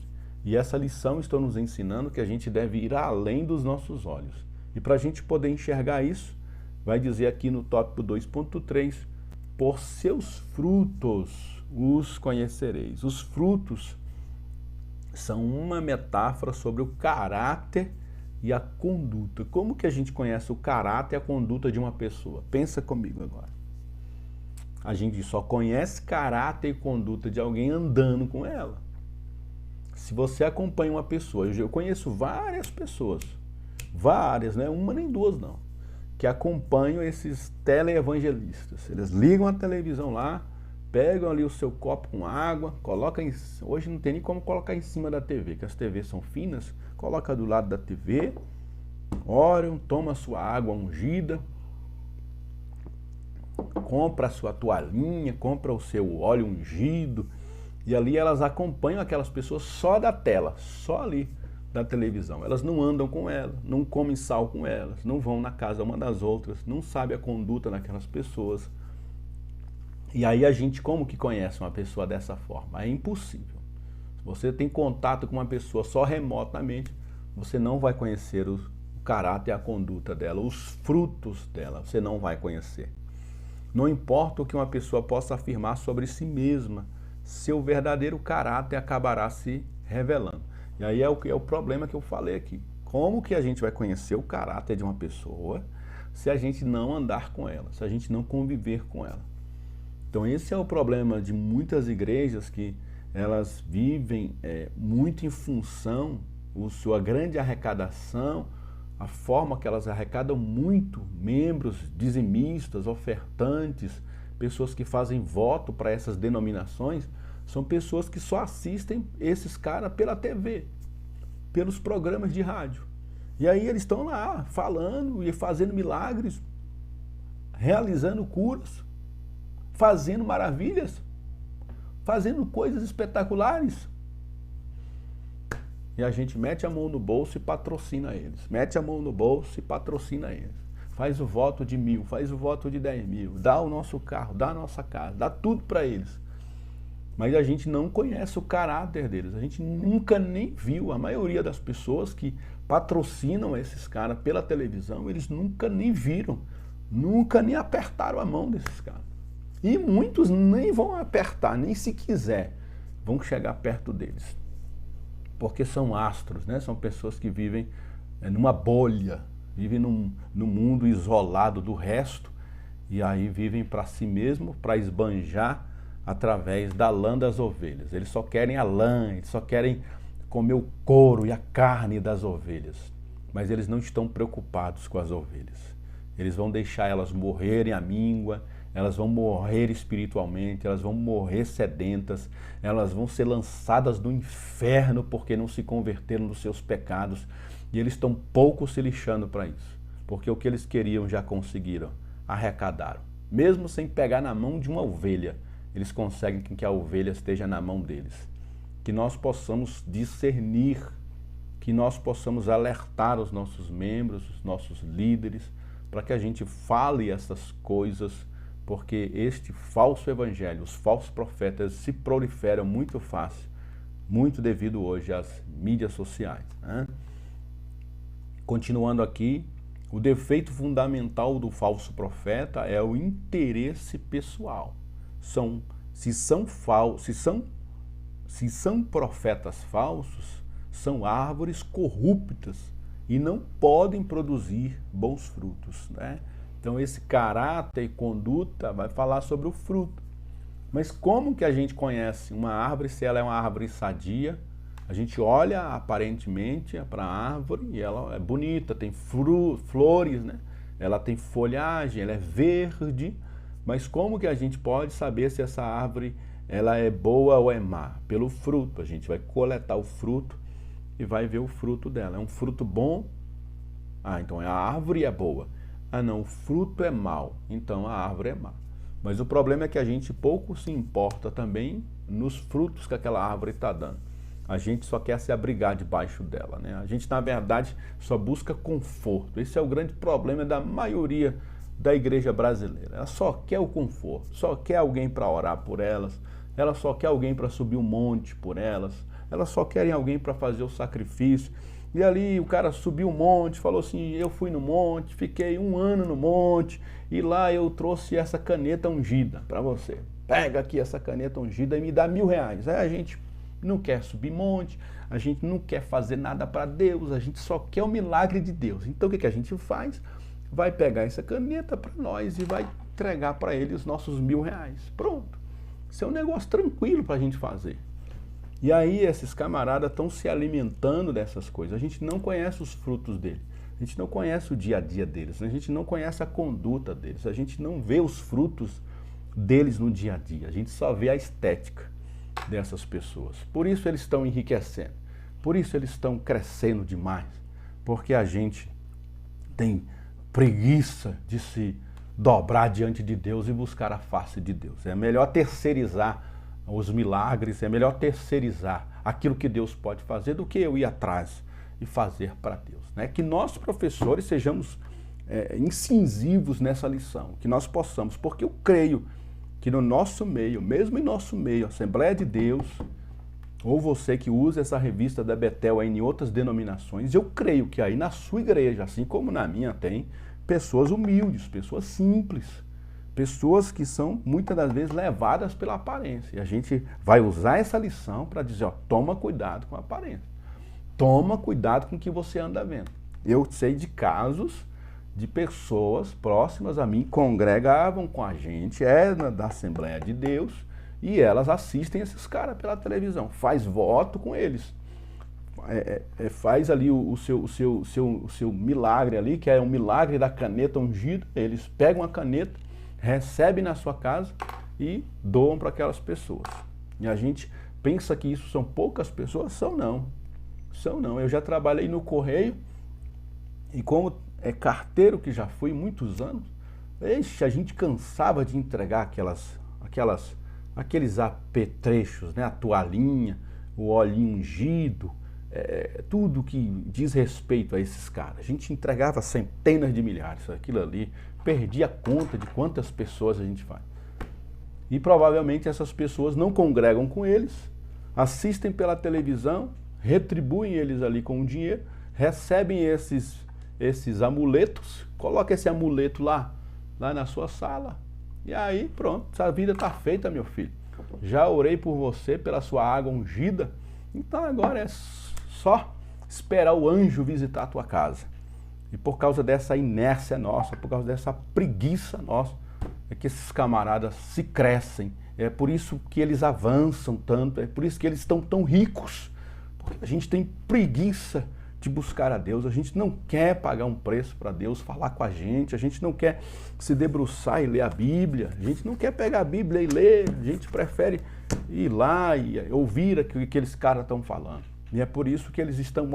e essa lição estão nos ensinando que a gente deve ir além dos nossos olhos. E para a gente poder enxergar isso, vai dizer aqui no tópico 2.3, por seus frutos os conhecereis. Os frutos são uma metáfora sobre o caráter e a conduta. Como que a gente conhece o caráter e a conduta de uma pessoa? Pensa comigo agora. A gente só conhece caráter e conduta de alguém andando com ela. Se você acompanha uma pessoa, eu conheço várias pessoas, várias, não é uma nem duas não, que acompanham esses teleevangelistas. Eles ligam a televisão lá, pegam ali o seu copo com água, colocam hoje não tem nem como colocar em cima da TV, que as TVs são finas, coloca do lado da TV, oram, toma sua água ungida, compra a sua toalhinha, compra o seu óleo ungido, e ali elas acompanham aquelas pessoas só da tela, só ali da televisão. Elas não andam com elas, não comem sal com elas, não vão na casa uma das outras, não sabem a conduta daquelas pessoas. E aí a gente como que conhece uma pessoa dessa forma? É impossível. Se você tem contato com uma pessoa só remotamente, você não vai conhecer o caráter e a conduta dela, os frutos dela, você não vai conhecer. Não importa o que uma pessoa possa afirmar sobre si mesma, seu verdadeiro caráter acabará se revelando. E aí é o problema que eu falei aqui. Como que a gente vai conhecer o caráter de uma pessoa se a gente não andar com ela, se a gente não conviver com ela? Então esse é o problema de muitas igrejas, que elas vivem muito em função sua grande arrecadação, a forma que elas arrecadam muito membros, dizimistas, ofertantes, pessoas que fazem voto para essas denominações, são pessoas que só assistem esses caras pela TV, pelos programas de rádio. E aí eles estão lá falando e fazendo milagres, realizando curas, fazendo maravilhas, fazendo coisas espetaculares. E a gente mete a mão no bolso e patrocina eles. Mete a mão no bolso e patrocina eles. Faz o voto de 1.000, faz o voto de 10.000, dá o nosso carro, dá a nossa casa, dá tudo para eles. Mas a gente não conhece o caráter deles. A gente nunca nem viu. A maioria das pessoas que patrocinam esses caras pela televisão, eles nunca nem viram, nunca nem apertaram a mão desses caras. E muitos nem vão apertar, nem se quiser, vão chegar perto deles. Porque são astros, né? São pessoas que vivem numa bolha, vivem num mundo isolado do resto, e aí vivem para si mesmo, para esbanjar através da lã das ovelhas. Eles só querem a lã, eles só querem comer o couro e a carne das ovelhas, mas eles não estão preocupados com as ovelhas. Eles vão deixar elas morrerem à míngua, elas vão morrer espiritualmente, elas vão morrer sedentas, elas vão ser lançadas no inferno porque não se converteram dos seus pecados, e eles estão pouco se lixando para isso, porque o que eles queriam já conseguiram, arrecadaram. Mesmo sem pegar na mão de uma ovelha, eles conseguem que a ovelha esteja na mão deles. Que nós possamos discernir, que nós possamos alertar os nossos membros, os nossos líderes, para que a gente fale essas coisas, porque este falso evangelho, os falsos profetas se proliferam muito fácil, muito devido hoje às mídias sociais, né? Continuando aqui, o defeito fundamental do falso profeta é o interesse pessoal. Se são profetas falsos, são árvores corruptas e não podem produzir bons frutos, né? Então esse caráter e conduta vai falar sobre o fruto. Mas como que a gente conhece uma árvore se ela é uma árvore sadia? A gente olha aparentemente para a árvore e ela é bonita, tem flores, né? Ela tem folhagem, ela é verde, mas como que a gente pode saber se essa árvore ela é boa ou é má? Pelo fruto. A gente vai coletar o fruto e vai ver o fruto dela. É um fruto bom? Ah, então a árvore é boa. Ah não, o fruto é mau, então a árvore é má. Mas o problema é que a gente pouco se importa também nos frutos que aquela árvore está dando. A gente só quer se abrigar debaixo dela, né? A gente, na verdade, só busca conforto. Esse é o grande problema da maioria da igreja brasileira. Ela só quer o conforto, só quer alguém para orar por elas, ela só quer alguém para subir um monte por elas, elas só querem alguém para fazer o sacrifício. E ali o cara subiu um monte, falou assim, eu fui no monte, fiquei 1 ano no monte, e lá eu trouxe essa caneta ungida para você. Pega aqui essa caneta ungida e me dá R$1.000. Aí a gente não quer subir monte, a gente não quer fazer nada para Deus, a gente só quer o milagre de Deus. Então o que a gente faz? Vai pegar essa caneta para nós e vai entregar para ele os nossos R$1.000. Pronto. Isso é um negócio tranquilo para a gente fazer. E aí esses camaradas estão se alimentando dessas coisas. A gente não conhece os frutos deles. A gente não conhece o dia a dia deles. A gente não conhece a conduta deles. A gente não vê os frutos deles no dia a dia. A gente só vê a estética dessas pessoas. Por isso eles estão enriquecendo. Por isso eles estão crescendo demais. Porque a gente tem preguiça de se dobrar diante de Deus e buscar a face de Deus. É melhor terceirizar os milagres, é melhor terceirizar aquilo que Deus pode fazer do que eu ir atrás e fazer para Deus. Né? Que nós, professores, sejamos incisivos nessa lição, que nós possamos, porque eu creio que no nosso meio, mesmo em nosso meio, Assembleia de Deus, ou você que usa essa revista da Betel aí em outras denominações, eu creio que aí na sua igreja, assim como na minha, tem pessoas humildes, pessoas simples, pessoas que são muitas das vezes levadas pela aparência. E a gente vai usar essa lição para dizer, ó, toma cuidado com a aparência. Toma cuidado com o que você anda vendo. Eu sei de casos de pessoas próximas a mim, congregavam com a gente, da Assembleia de Deus, e elas assistem esses caras pela televisão, faz voto com eles. Faz ali o seu milagre ali, que é um milagre da caneta ungida. Eles pegam a caneta, recebem na sua casa e doam para aquelas pessoas. E a gente pensa que isso são poucas pessoas, são não. Eu já trabalhei no Correio e como carteiro que já fui muitos anos, a gente cansava de entregar aqueles apetrechos, né? A toalhinha, o olhinho ungido, tudo que diz respeito a esses caras. A gente entregava centenas de milhares, aquilo ali, perdia a conta de quantas pessoas a gente faz. E provavelmente essas pessoas não congregam com eles, assistem pela televisão, retribuem eles ali com o dinheiro, recebem esses amuletos, coloca esse amuleto lá na sua sala, e aí pronto, essa vida está feita, meu filho. Já orei por você, pela sua água ungida, então agora é só esperar o anjo visitar a tua casa. E por causa dessa inércia nossa, por causa dessa preguiça nossa, é que esses camaradas se crescem, é por isso que eles avançam tanto, é por isso que eles estão tão ricos, porque a gente tem preguiça de buscar a Deus, a gente não quer pagar um preço para Deus falar com a gente não quer se debruçar e ler a Bíblia, a gente não quer pegar a Bíblia e ler, a gente prefere ir lá e ouvir o que aqueles caras estão falando. E é por isso que eles estão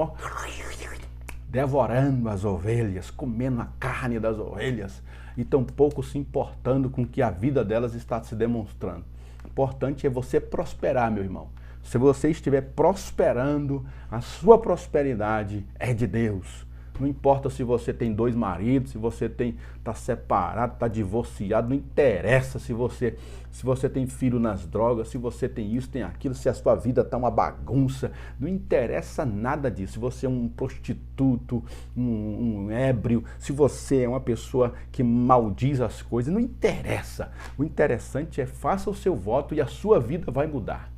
devorando as ovelhas, comendo a carne das ovelhas e tão pouco se importando com o que a vida delas está se demonstrando. O importante é você prosperar, meu irmão. Se você estiver prosperando, a sua prosperidade é de Deus. Não importa se você tem 2 maridos, se você está separado, está divorciado, não interessa se você tem filho nas drogas, se você tem isso, tem aquilo, se a sua vida está uma bagunça, não interessa nada disso. Se você é um prostituto, um ébrio, se você é uma pessoa que maldiz as coisas, não interessa. O interessante é faça o seu voto e a sua vida vai mudar.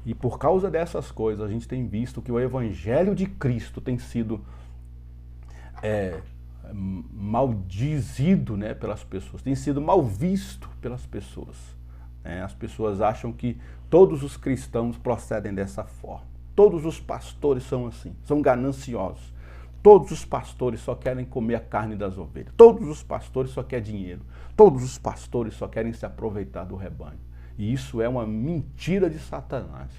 E por causa dessas coisas, a gente tem visto que o Evangelho de Cristo tem sido maldizido, né, pelas pessoas, tem sido mal visto pelas pessoas. As pessoas acham que todos os cristãos procedem dessa forma. Todos os pastores são assim, são gananciosos. Todos os pastores só querem comer a carne das ovelhas. Todos os pastores só querem dinheiro. Todos os pastores só querem se aproveitar do rebanho. E isso é uma mentira de Satanás.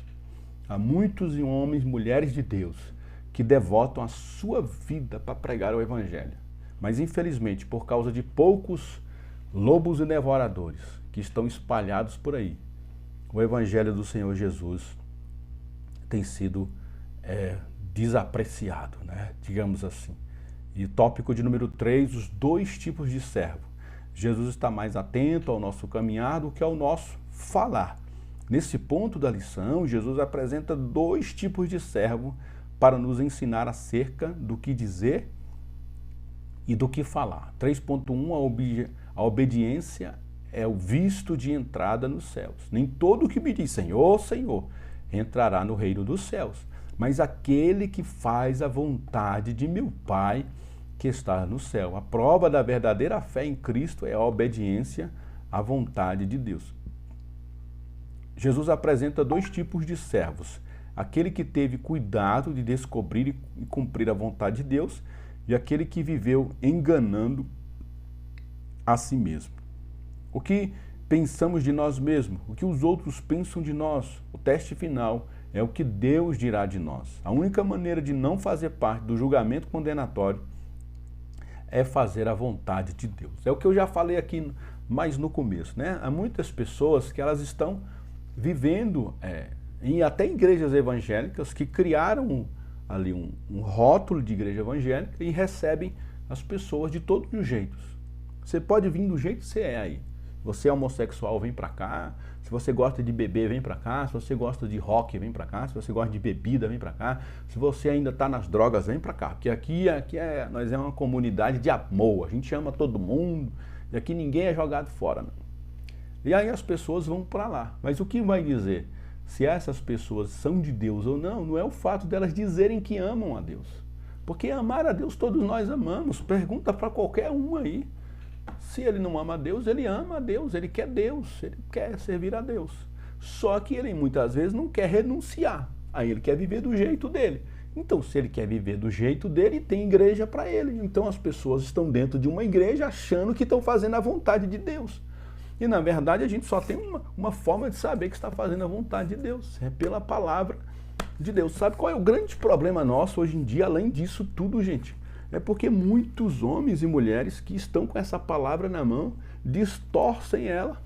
Há muitos homens, mulheres de Deus, que devotam a sua vida para pregar o Evangelho. Mas infelizmente, por causa de poucos lobos e devoradores que estão espalhados por aí, o Evangelho do Senhor Jesus tem sido desapreciado, né? Digamos assim. E tópico de número 3, os 2 tipos de servo. Jesus está mais atento ao nosso caminhar do que ao nosso falar. Nesse ponto da lição, Jesus apresenta 2 tipos de servo para nos ensinar acerca do que dizer e do que falar. 3.1, a obediência é o visto de entrada nos céus. Nem todo que me diz Senhor, Senhor, entrará no reino dos céus, mas aquele que faz a vontade de meu Pai que está no céu. A prova da verdadeira fé em Cristo é a obediência à vontade de Deus. Jesus apresenta 2 tipos de servos. Aquele que teve cuidado de descobrir e cumprir a vontade de Deus e aquele que viveu enganando a si mesmo. O que pensamos de nós mesmos? O que os outros pensam de nós? O teste final é o que Deus dirá de nós. A única maneira de não fazer parte do julgamento condenatório é fazer a vontade de Deus. É o que eu já falei aqui mais no começo, né? Há muitas pessoas que elas estão vivendo até igrejas evangélicas que criaram ali um rótulo de igreja evangélica e recebem as pessoas de todos os jeitos. Você pode vir do jeito que você é aí. Você é homossexual, vem pra cá. Se você gosta de beber, vem pra cá. Se você gosta de rock, vem pra cá. Se você gosta de bebida, vem pra cá. Se você ainda tá nas drogas, vem pra cá. Porque nós é uma comunidade de amor. A gente ama todo mundo. E aqui ninguém é jogado fora, não. E aí as pessoas vão pra lá. Mas o que vai dizer se essas pessoas são de Deus ou não, não é o fato delas dizerem que amam a Deus. Porque amar a Deus todos nós amamos. Pergunta pra qualquer um aí. Se ele não ama a Deus, ele ama a Deus, ele quer servir a Deus. Só que ele muitas vezes não quer renunciar, aí ele quer viver do jeito dele. Então, se ele quer viver do jeito dele, tem igreja para ele. Então as pessoas estão dentro de uma igreja achando que estão fazendo a vontade de Deus. E na verdade a gente só tem uma forma de saber que está fazendo a vontade de Deus, é pela palavra de Deus. Sabe qual é o grande problema nosso hoje em dia, além disso tudo, gente? É porque muitos homens e mulheres que estão com essa palavra na mão distorcem ela,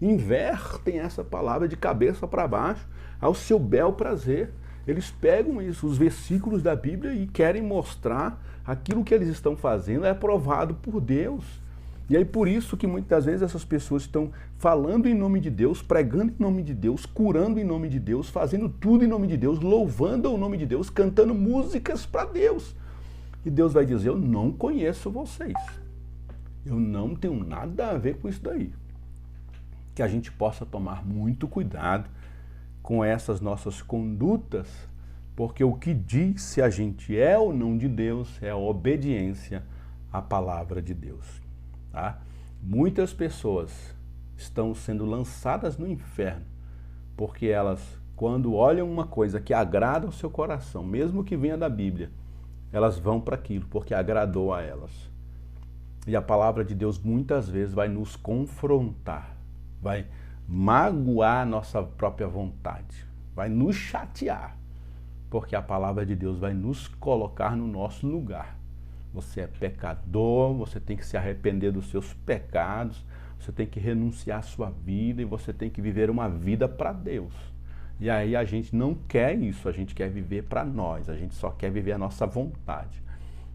invertem essa palavra de cabeça para baixo, ao seu bel prazer. Eles pegam isso, os versículos da Bíblia e querem mostrar aquilo que eles estão fazendo é aprovado por Deus. E aí por isso que muitas vezes essas pessoas estão falando em nome de Deus, pregando em nome de Deus, curando em nome de Deus, fazendo tudo em nome de Deus, louvando o nome de Deus, cantando músicas para Deus. E Deus vai dizer, eu não conheço vocês. Eu não tenho nada a ver com isso daí. Que a gente possa tomar muito cuidado com essas nossas condutas, porque o que diz se a gente é ou não de Deus é a obediência à palavra de Deus. Tá? Muitas pessoas estão sendo lançadas no inferno, porque elas, quando olham uma coisa que agrada o seu coração, mesmo que venha da Bíblia, elas vão para aquilo, porque agradou a elas. E a palavra de Deus muitas vezes vai nos confrontar, vai magoar a nossa própria vontade, vai nos chatear, porque a palavra de Deus vai nos colocar no nosso lugar. Você é pecador, você tem que se arrepender dos seus pecados, você tem que renunciar à sua vida e você tem que viver uma vida para Deus. E aí a gente não quer isso, a gente quer viver para nós, a gente só quer viver a nossa vontade.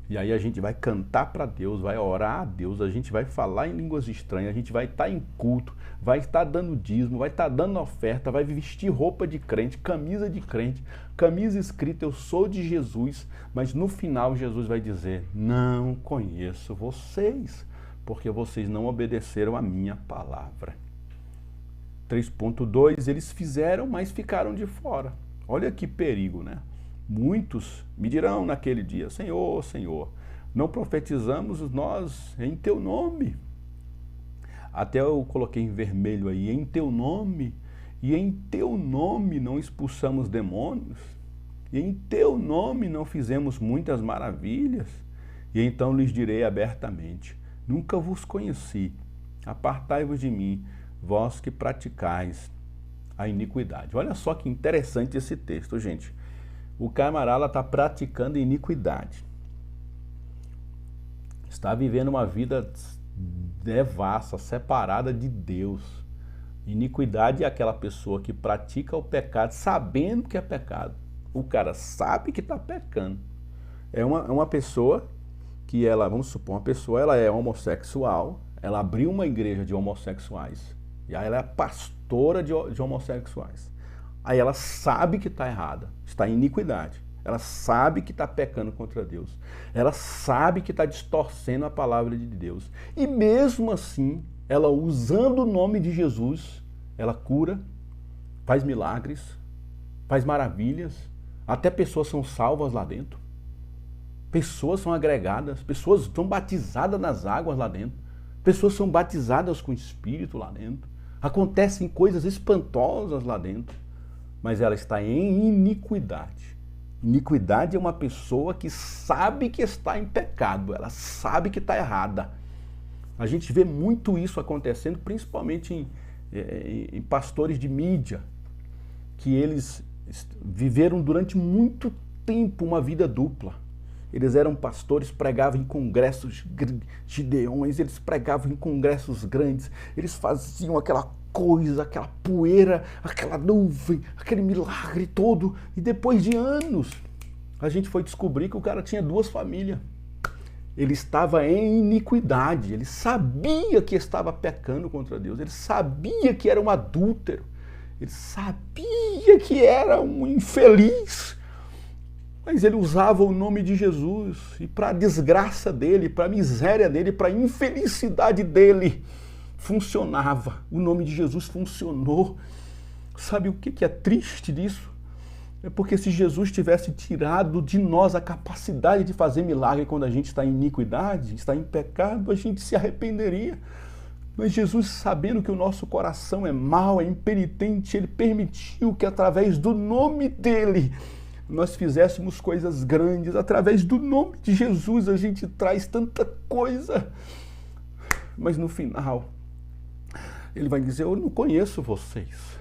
E aí a gente vai cantar para Deus, vai orar a Deus, a gente vai falar em línguas estranhas, a gente vai estar em culto, vai estar dando dízimo, vai estar dando oferta, vai vestir roupa de crente, camisa escrita, eu sou de Jesus, mas no final Jesus vai dizer, não conheço vocês, porque vocês não obedeceram a minha palavra. 3.2, eles fizeram, mas ficaram de fora. Olha que perigo, né? Muitos me dirão naquele dia, Senhor, Senhor, não profetizamos nós em teu nome? Até eu coloquei em vermelho aí, em teu nome, e em teu nome não expulsamos demônios, e em teu nome não fizemos muitas maravilhas. E então lhes direi abertamente, nunca vos conheci, apartai-vos de mim, vós que praticais a iniquidade. Olha só que interessante esse texto, gente. O camarada está praticando iniquidade. Está vivendo uma vida devassa, separada de Deus. Iniquidade é aquela pessoa que pratica o pecado sabendo que é pecado. O cara sabe que está pecando. É uma pessoa que ela, vamos supor, uma pessoa, ela é homossexual, ela abriu uma igreja de homossexuais. E aí ela é pastora de homossexuais. Aí ela sabe que está errada, está em iniquidade. Ela sabe que está pecando contra Deus. Ela sabe que está distorcendo a palavra de Deus. E mesmo assim, ela usando o nome de Jesus, ela cura, faz milagres, faz maravilhas. Até pessoas são salvas lá dentro. Pessoas são agregadas, pessoas são batizadas nas águas lá dentro. Pessoas são batizadas com o Espírito lá dentro. Acontecem coisas espantosas lá dentro. Mas ela está em iniquidade. Iniquidade é uma pessoa que sabe que está em pecado, ela sabe que está errada. A gente vê muito isso acontecendo, principalmente em pastores de mídia, que eles viveram durante muito tempo uma vida dupla. Eles eram pastores, pregavam em congressos gideões, eles pregavam em congressos grandes, eles faziam aquela coisa, aquela poeira, aquela nuvem, aquele milagre todo. E depois de anos, a gente foi descobrir que o cara tinha 2 famílias. Ele estava em iniquidade, ele sabia que estava pecando contra Deus, ele sabia que era um adúltero, ele sabia que era um infeliz. Mas ele usava o nome de Jesus e para a desgraça dele, para a miséria dele, para a infelicidade dele, funcionava. O nome de Jesus funcionou. Sabe o que é triste disso? É porque se Jesus tivesse tirado de nós a capacidade de fazer milagre quando a gente está em iniquidade, está em pecado, a gente se arrependeria. Mas Jesus, sabendo que o nosso coração é mau, é impenitente, ele permitiu que através do nome dele nós fizéssemos coisas grandes. Através do nome de Jesus a gente traz tanta coisa. Mas no final, ele vai dizer, eu não conheço vocês.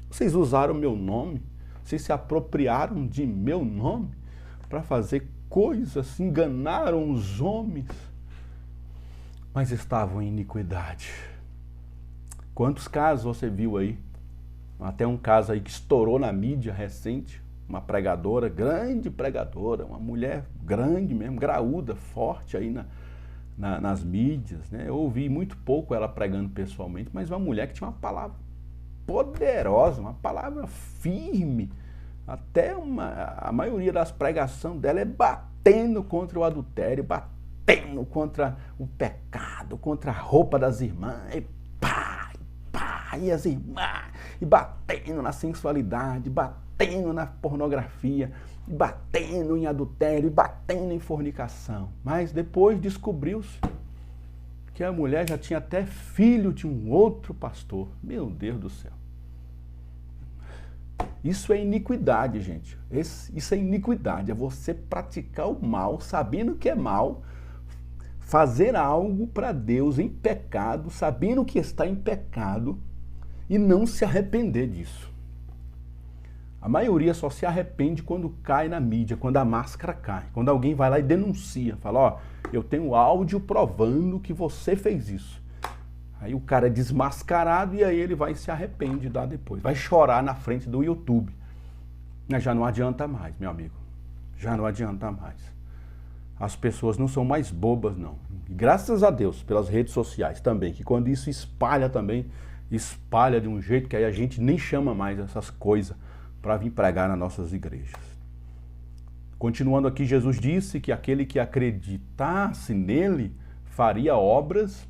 Vocês usaram meu nome, vocês se apropriaram de meu nome para fazer coisas, enganaram os homens, mas estavam em iniquidade. Quantos casos você viu aí? Até um caso aí que estourou na mídia recente, uma pregadora, grande pregadora, uma mulher grande mesmo, graúda, forte aí nas mídias, né? Eu ouvi muito pouco ela pregando pessoalmente, mas uma mulher que tinha uma palavra poderosa, uma palavra firme. Até a maioria das pregações dela é batendo contra o adultério, batendo contra o pecado, contra a roupa das irmãs, e pá, e as irmãs, e batendo na sensualidade, batendo na pornografia, batendo em adultério, batendo em fornicação. Mas depois descobriu-se que a mulher já tinha até filho de um outro pastor. Meu Deus do céu. Isso é iniquidade, gente. Isso é iniquidade. É você praticar o mal, sabendo que é mal, fazer algo para Deus em pecado, sabendo que está em pecado e não se arrepender disso. A maioria só se arrepende quando cai na mídia, quando a máscara cai, quando alguém vai lá e denuncia, fala, ó, eu tenho áudio provando que você fez isso. Aí o cara é desmascarado e aí ele vai e se arrepende lá depois, vai chorar na frente do YouTube. Mas já não adianta mais, meu amigo, já não adianta mais. As pessoas não são mais bobas, não. E graças a Deus, pelas redes sociais também, que quando isso espalha também, espalha de um jeito que aí a gente nem chama mais essas coisas para vir pregar nas nossas igrejas. Continuando aqui, Jesus disse que aquele que acreditasse nele faria obras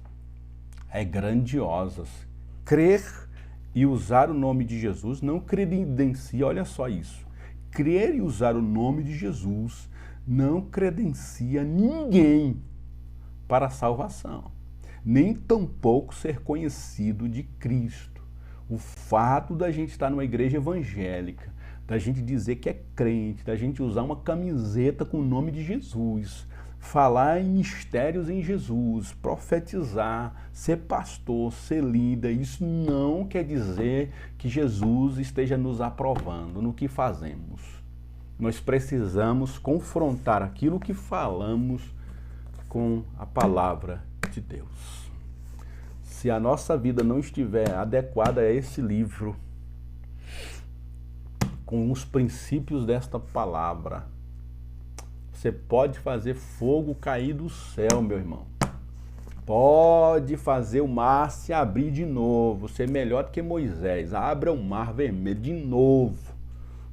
grandiosas. Crer e usar o nome de Jesus não credencia, olha só isso, crer e usar o nome de Jesus não credencia ninguém para a salvação, nem tampouco ser conhecido de Cristo. O fato da gente estar numa igreja evangélica, da gente dizer que é crente, da gente usar uma camiseta com o nome de Jesus, falar em mistérios em Jesus, profetizar, ser pastor, ser líder, isso não quer dizer que Jesus esteja nos aprovando no que fazemos. Nós precisamos confrontar aquilo que falamos com a palavra de Deus. Se a nossa vida não estiver adequada a esse livro, com os princípios desta palavra, você pode fazer fogo cair do céu, meu irmão. Pode fazer o mar se abrir de novo, ser melhor do que Moisés. Abra o mar vermelho de novo.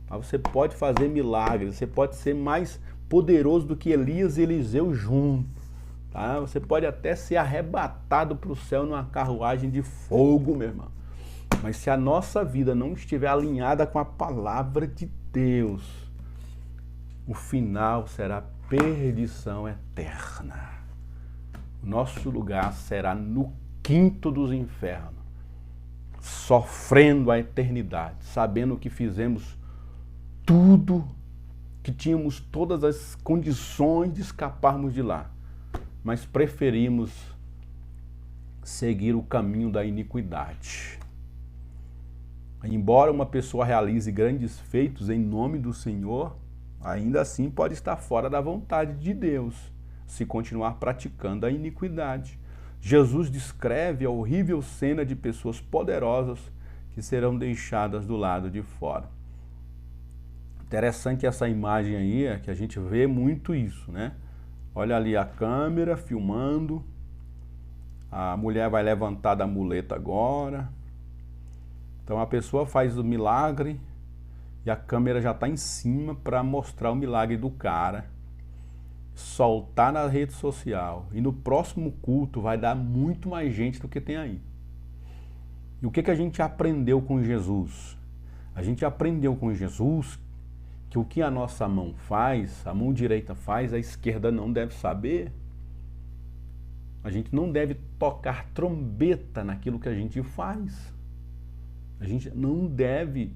Mas você pode fazer milagres, você pode ser mais poderoso do que Elias e Eliseu juntos. Tá? Você pode até ser arrebatado para o céu numa carruagem de fogo, meu irmão. Mas se a nossa vida não estiver alinhada com a palavra de Deus, o final será perdição eterna. O nosso lugar será no quinto dos infernos, sofrendo a eternidade, sabendo que fizemos tudo, que tínhamos todas as condições de escaparmos de lá, mas preferimos seguir o caminho da iniquidade. Embora uma pessoa realize grandes feitos em nome do Senhor, ainda assim pode estar fora da vontade de Deus, se continuar praticando a iniquidade. Jesus descreve a horrível cena de pessoas poderosas que serão deixadas do lado de fora. Interessante essa imagem aí, é que a gente vê muito isso, né? Olha ali a câmera filmando, a mulher vai levantar da muleta agora. Então a pessoa faz o milagre e a câmera já está em cima para mostrar o milagre do cara, soltar na rede social, e no próximo culto vai dar muito mais gente do que tem aí. E o que a gente aprendeu com Jesus? A gente aprendeu com Jesus que o que a nossa mão faz, a mão direita faz, a esquerda não deve saber. A gente não deve tocar trombeta naquilo que a gente faz. A gente não deve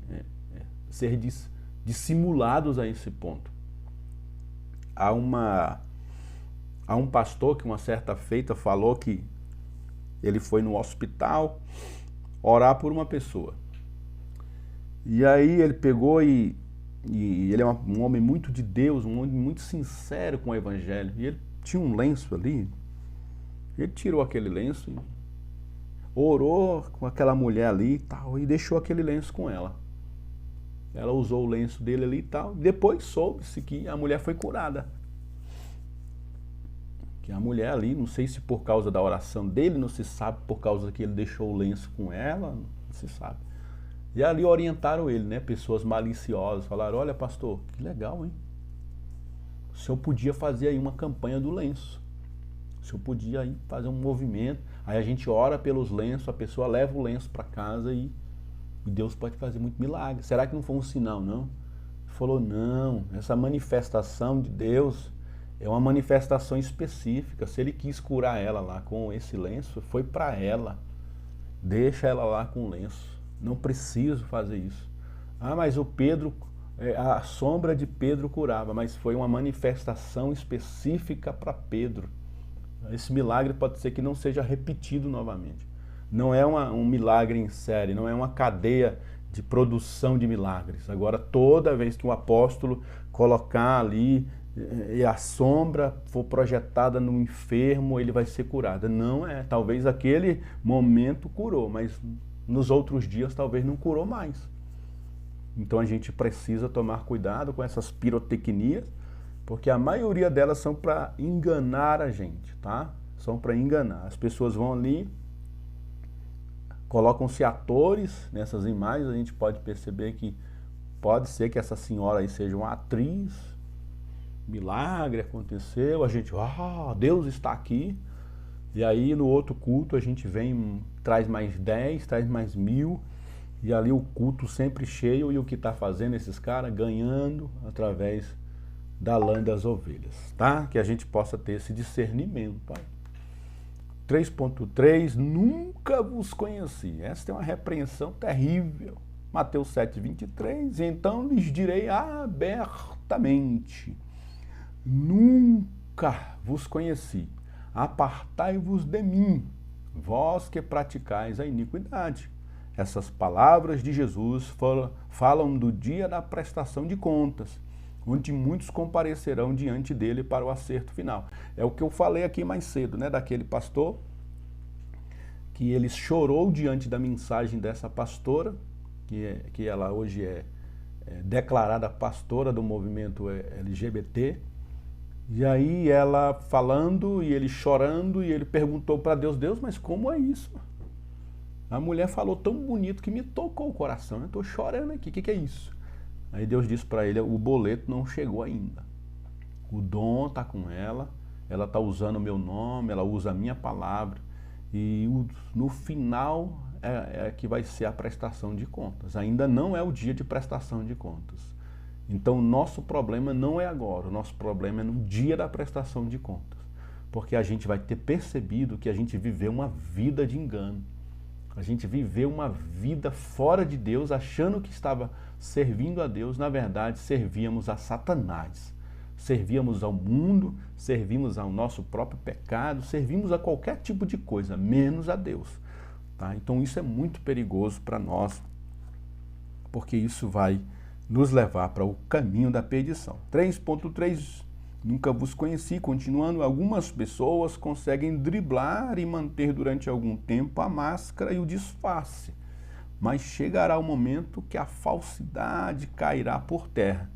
ser dissimulados a esse ponto. Há um pastor que uma certa feita falou que ele foi no hospital orar por uma pessoa. E aí ele pegou e ele é um homem muito de Deus, um homem muito sincero com o evangelho. E ele tinha um lenço ali, ele tirou aquele lenço e orou com aquela mulher ali e tal, e deixou aquele lenço com ela. Ela usou o lenço dele ali e tal. Depois soube-se que a mulher foi curada. Que a mulher ali, não sei se por causa da oração dele, não se sabe por causa que ele deixou o lenço com ela, não se sabe. E ali orientaram ele, né? Pessoas maliciosas, falaram, olha pastor, que legal, hein? O senhor podia fazer aí uma campanha do lenço. O senhor podia aí fazer um movimento, aí a gente ora pelos lenços, a pessoa leva o lenço para casa e Deus pode fazer muito milagre. Será que não foi um sinal, não? Ele falou, não, essa manifestação de Deus é uma manifestação específica. Se ele quis curar ela lá com esse lenço, foi para ela. Deixa ela lá com o lenço. Não preciso fazer isso. Ah, mas o Pedro, a sombra de Pedro curava, mas foi uma manifestação específica para Pedro. Esse milagre pode ser que não seja repetido novamente. Não é um milagre em série, não é uma cadeia de produção de milagres. Agora, toda vez que um apóstolo colocar ali e a sombra for projetada no enfermo, ele vai ser curado. Não é, talvez aquele momento curou, mas nos outros dias talvez não curou mais. Então a gente precisa tomar cuidado com essas pirotecnias, porque a maioria delas são para enganar a gente, tá? São para enganar. As pessoas vão ali, colocam-se atores nessas imagens, a gente pode perceber que pode ser que essa senhora aí seja uma atriz, milagre aconteceu, a gente, Deus está aqui, e aí no outro culto a gente vem, traz mais 10, traz mais 1000, e ali o culto sempre cheio, e o que está fazendo esses caras? Ganhando através da lã das ovelhas, tá? Que a gente possa ter esse discernimento, tá? 3.3, nunca vos conheci. Essa é uma repreensão terrível. Mateus 7:23, então lhes direi abertamente, nunca vos conheci. Apartai-vos de mim, vós que praticais a iniquidade. Essas palavras de Jesus falam do dia da prestação de contas, onde muitos comparecerão diante dele para o acerto final. É o que eu falei aqui mais cedo, né, daquele pastor, que ele chorou diante da mensagem dessa pastora, que ela hoje é declarada pastora do movimento LGBT, e aí ela falando, e ele chorando, e ele perguntou para Deus, Deus, mas como é isso? A mulher falou tão bonito que me tocou o coração, eu estou chorando aqui, o que é isso? Aí Deus disse para ele, o boleto não chegou ainda. O dom está com ela está usando o meu nome, ela usa a minha palavra, e no final é que vai ser a prestação de contas. Ainda não é o dia de prestação de contas. Então o nosso problema não é agora, o nosso problema é no dia da prestação de contas. Porque a gente vai ter percebido que a gente viveu uma vida de engano. A gente viveu uma vida fora de Deus, achando que estava servindo a Deus, na verdade servíamos a Satanás. Servíamos ao mundo, servimos ao nosso próprio pecado, servimos a qualquer tipo de coisa, menos a Deus. Tá? Então isso é muito perigoso para nós, porque isso vai nos levar para o caminho da perdição. 3.3, nunca vos conheci. Continuando, algumas pessoas conseguem driblar e manter durante algum tempo a máscara e o disfarce, mas chegará o momento que a falsidade cairá por terra.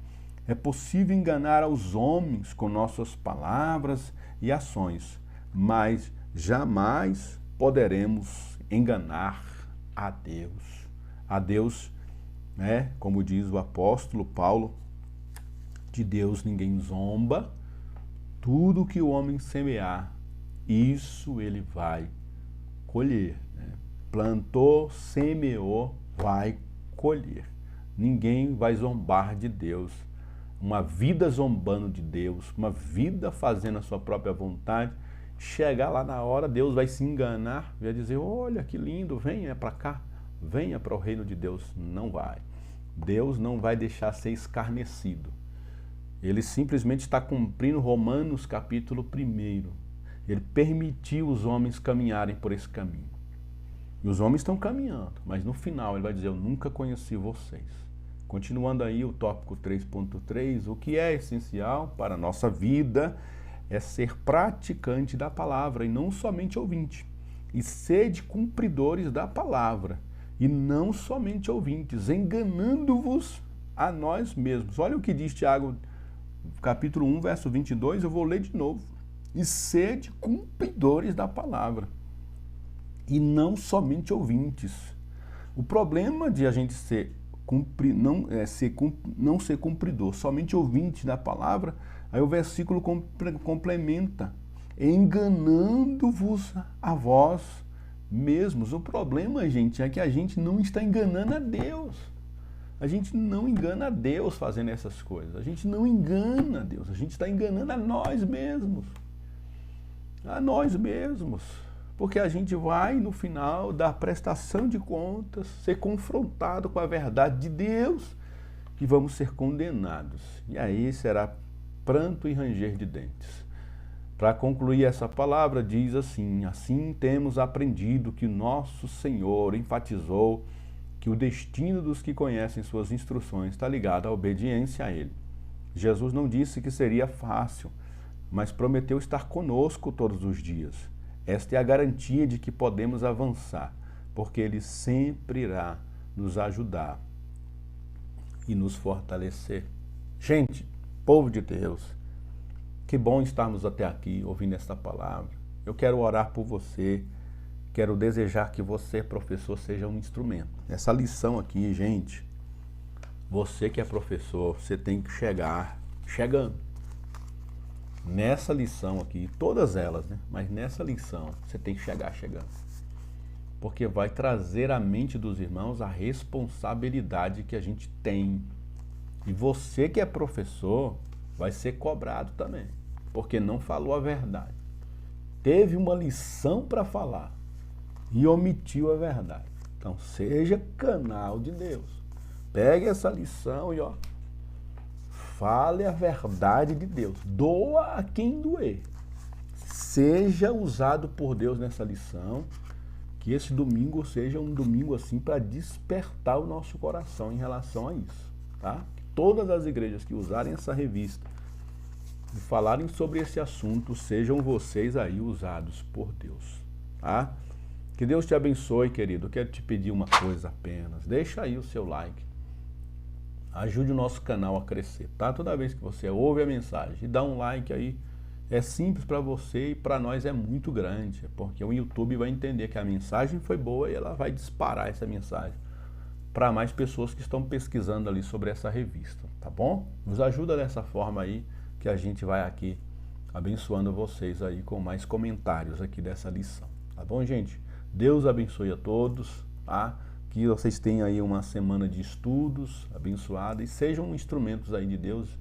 É possível enganar aos homens com nossas palavras e ações, mas jamais poderemos enganar a Deus. A Deus, né, como diz o apóstolo Paulo, de Deus ninguém zomba. Tudo que o homem semear, isso ele vai colher. Né? Plantou, semeou, vai colher. Ninguém vai zombar de Deus. Uma vida zombando de Deus, uma vida fazendo a sua própria vontade, chegar lá na hora, Deus vai se enganar, vai dizer, olha que lindo, venha para cá, venha para o reino de Deus. Não vai. Deus não vai deixar ser escarnecido. Ele simplesmente está cumprindo Romanos capítulo 1. Ele permitiu os homens caminharem por esse caminho. E os homens estão caminhando, mas no final ele vai dizer, eu nunca conheci vocês. Continuando aí o tópico 3.3, o que é essencial para a nossa vida é ser praticante da palavra e não somente ouvinte. E sede cumpridores da palavra e não somente ouvintes, enganando-vos a nós mesmos. Olha o que diz Tiago, capítulo 1, verso 22, eu vou ler de novo. E sede cumpridores da palavra e não somente ouvintes. O problema de a gente não ser cumpridor, somente ouvinte da palavra, aí o versículo complementa, enganando-vos a vós mesmos. O problema, gente, é que a gente não está enganando a Deus. A gente não engana a Deus fazendo essas coisas. A gente não engana a Deus. A gente está enganando a nós mesmos. A nós mesmos. Porque a gente vai, no final da prestação de contas, ser confrontado com a verdade de Deus e vamos ser condenados. E aí será pranto e ranger de dentes. Para concluir essa palavra, diz assim, assim temos aprendido que nosso Senhor enfatizou que o destino dos que conhecem suas instruções está ligado à obediência a Ele. Jesus não disse que seria fácil, mas prometeu estar conosco todos os dias. Esta é a garantia de que podemos avançar, porque Ele sempre irá nos ajudar e nos fortalecer. Gente, povo de Deus, que bom estarmos até aqui ouvindo esta palavra. Eu quero orar por você, quero desejar que você, professor, seja um instrumento. Essa lição aqui, gente, você que é professor, você tem que chegar chegando. Nessa lição aqui, todas elas, né? Mas nessa lição, você tem que chegar chegando. Porque vai trazer à mente dos irmãos a responsabilidade que a gente tem. E você que é professor, vai ser cobrado também. Porque não falou a verdade. Teve uma lição para falar e omitiu a verdade. Então, seja canal de Deus. Pegue essa lição e, fale a verdade de Deus. Doa a quem doer. Seja usado por Deus nessa lição. Que esse domingo seja um domingo assim para despertar o nosso coração em relação a isso. Tá? Que todas as igrejas que usarem essa revista e falarem sobre esse assunto, sejam vocês aí usados por Deus. Tá? Que Deus te abençoe, querido. Eu quero te pedir uma coisa apenas. Deixa aí o seu like. Ajude o nosso canal a crescer, tá? Toda vez que você ouve a mensagem e dá um like aí, é simples para você e para nós é muito grande, porque o YouTube vai entender que a mensagem foi boa e ela vai disparar essa mensagem para mais pessoas que estão pesquisando ali sobre essa revista, tá bom? Nos ajuda dessa forma aí, que a gente vai aqui abençoando vocês aí com mais comentários aqui dessa lição, tá bom, gente? Deus abençoe a todos, tá? Que vocês tenham aí uma semana de estudos abençoada e sejam instrumentos aí de Deus.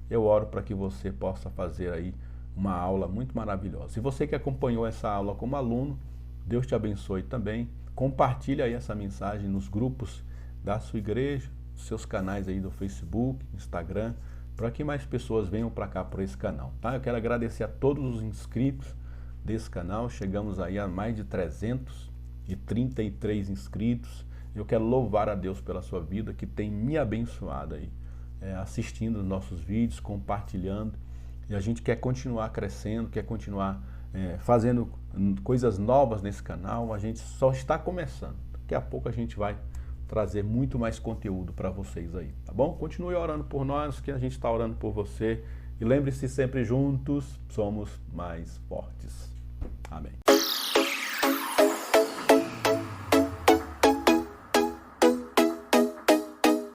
Eu oro para que você possa fazer aí uma aula muito maravilhosa. Se você que acompanhou essa aula como aluno, Deus te abençoe também. Compartilhe aí essa mensagem nos grupos da sua igreja, seus canais aí do Facebook, Instagram, para que mais pessoas venham para cá por esse canal, tá? Eu quero agradecer a todos os inscritos desse canal. Chegamos aí a mais de 333 inscritos. Eu quero louvar a Deus pela sua vida, que tem me abençoado aí, assistindo os nossos vídeos, compartilhando. E a gente quer continuar crescendo, quer continuar fazendo coisas novas nesse canal. A gente só está começando. Daqui a pouco a gente vai trazer muito mais conteúdo para vocês aí, tá bom? Continue orando por nós, que a gente está orando por você. E lembre-se sempre, juntos somos mais fortes. Amém.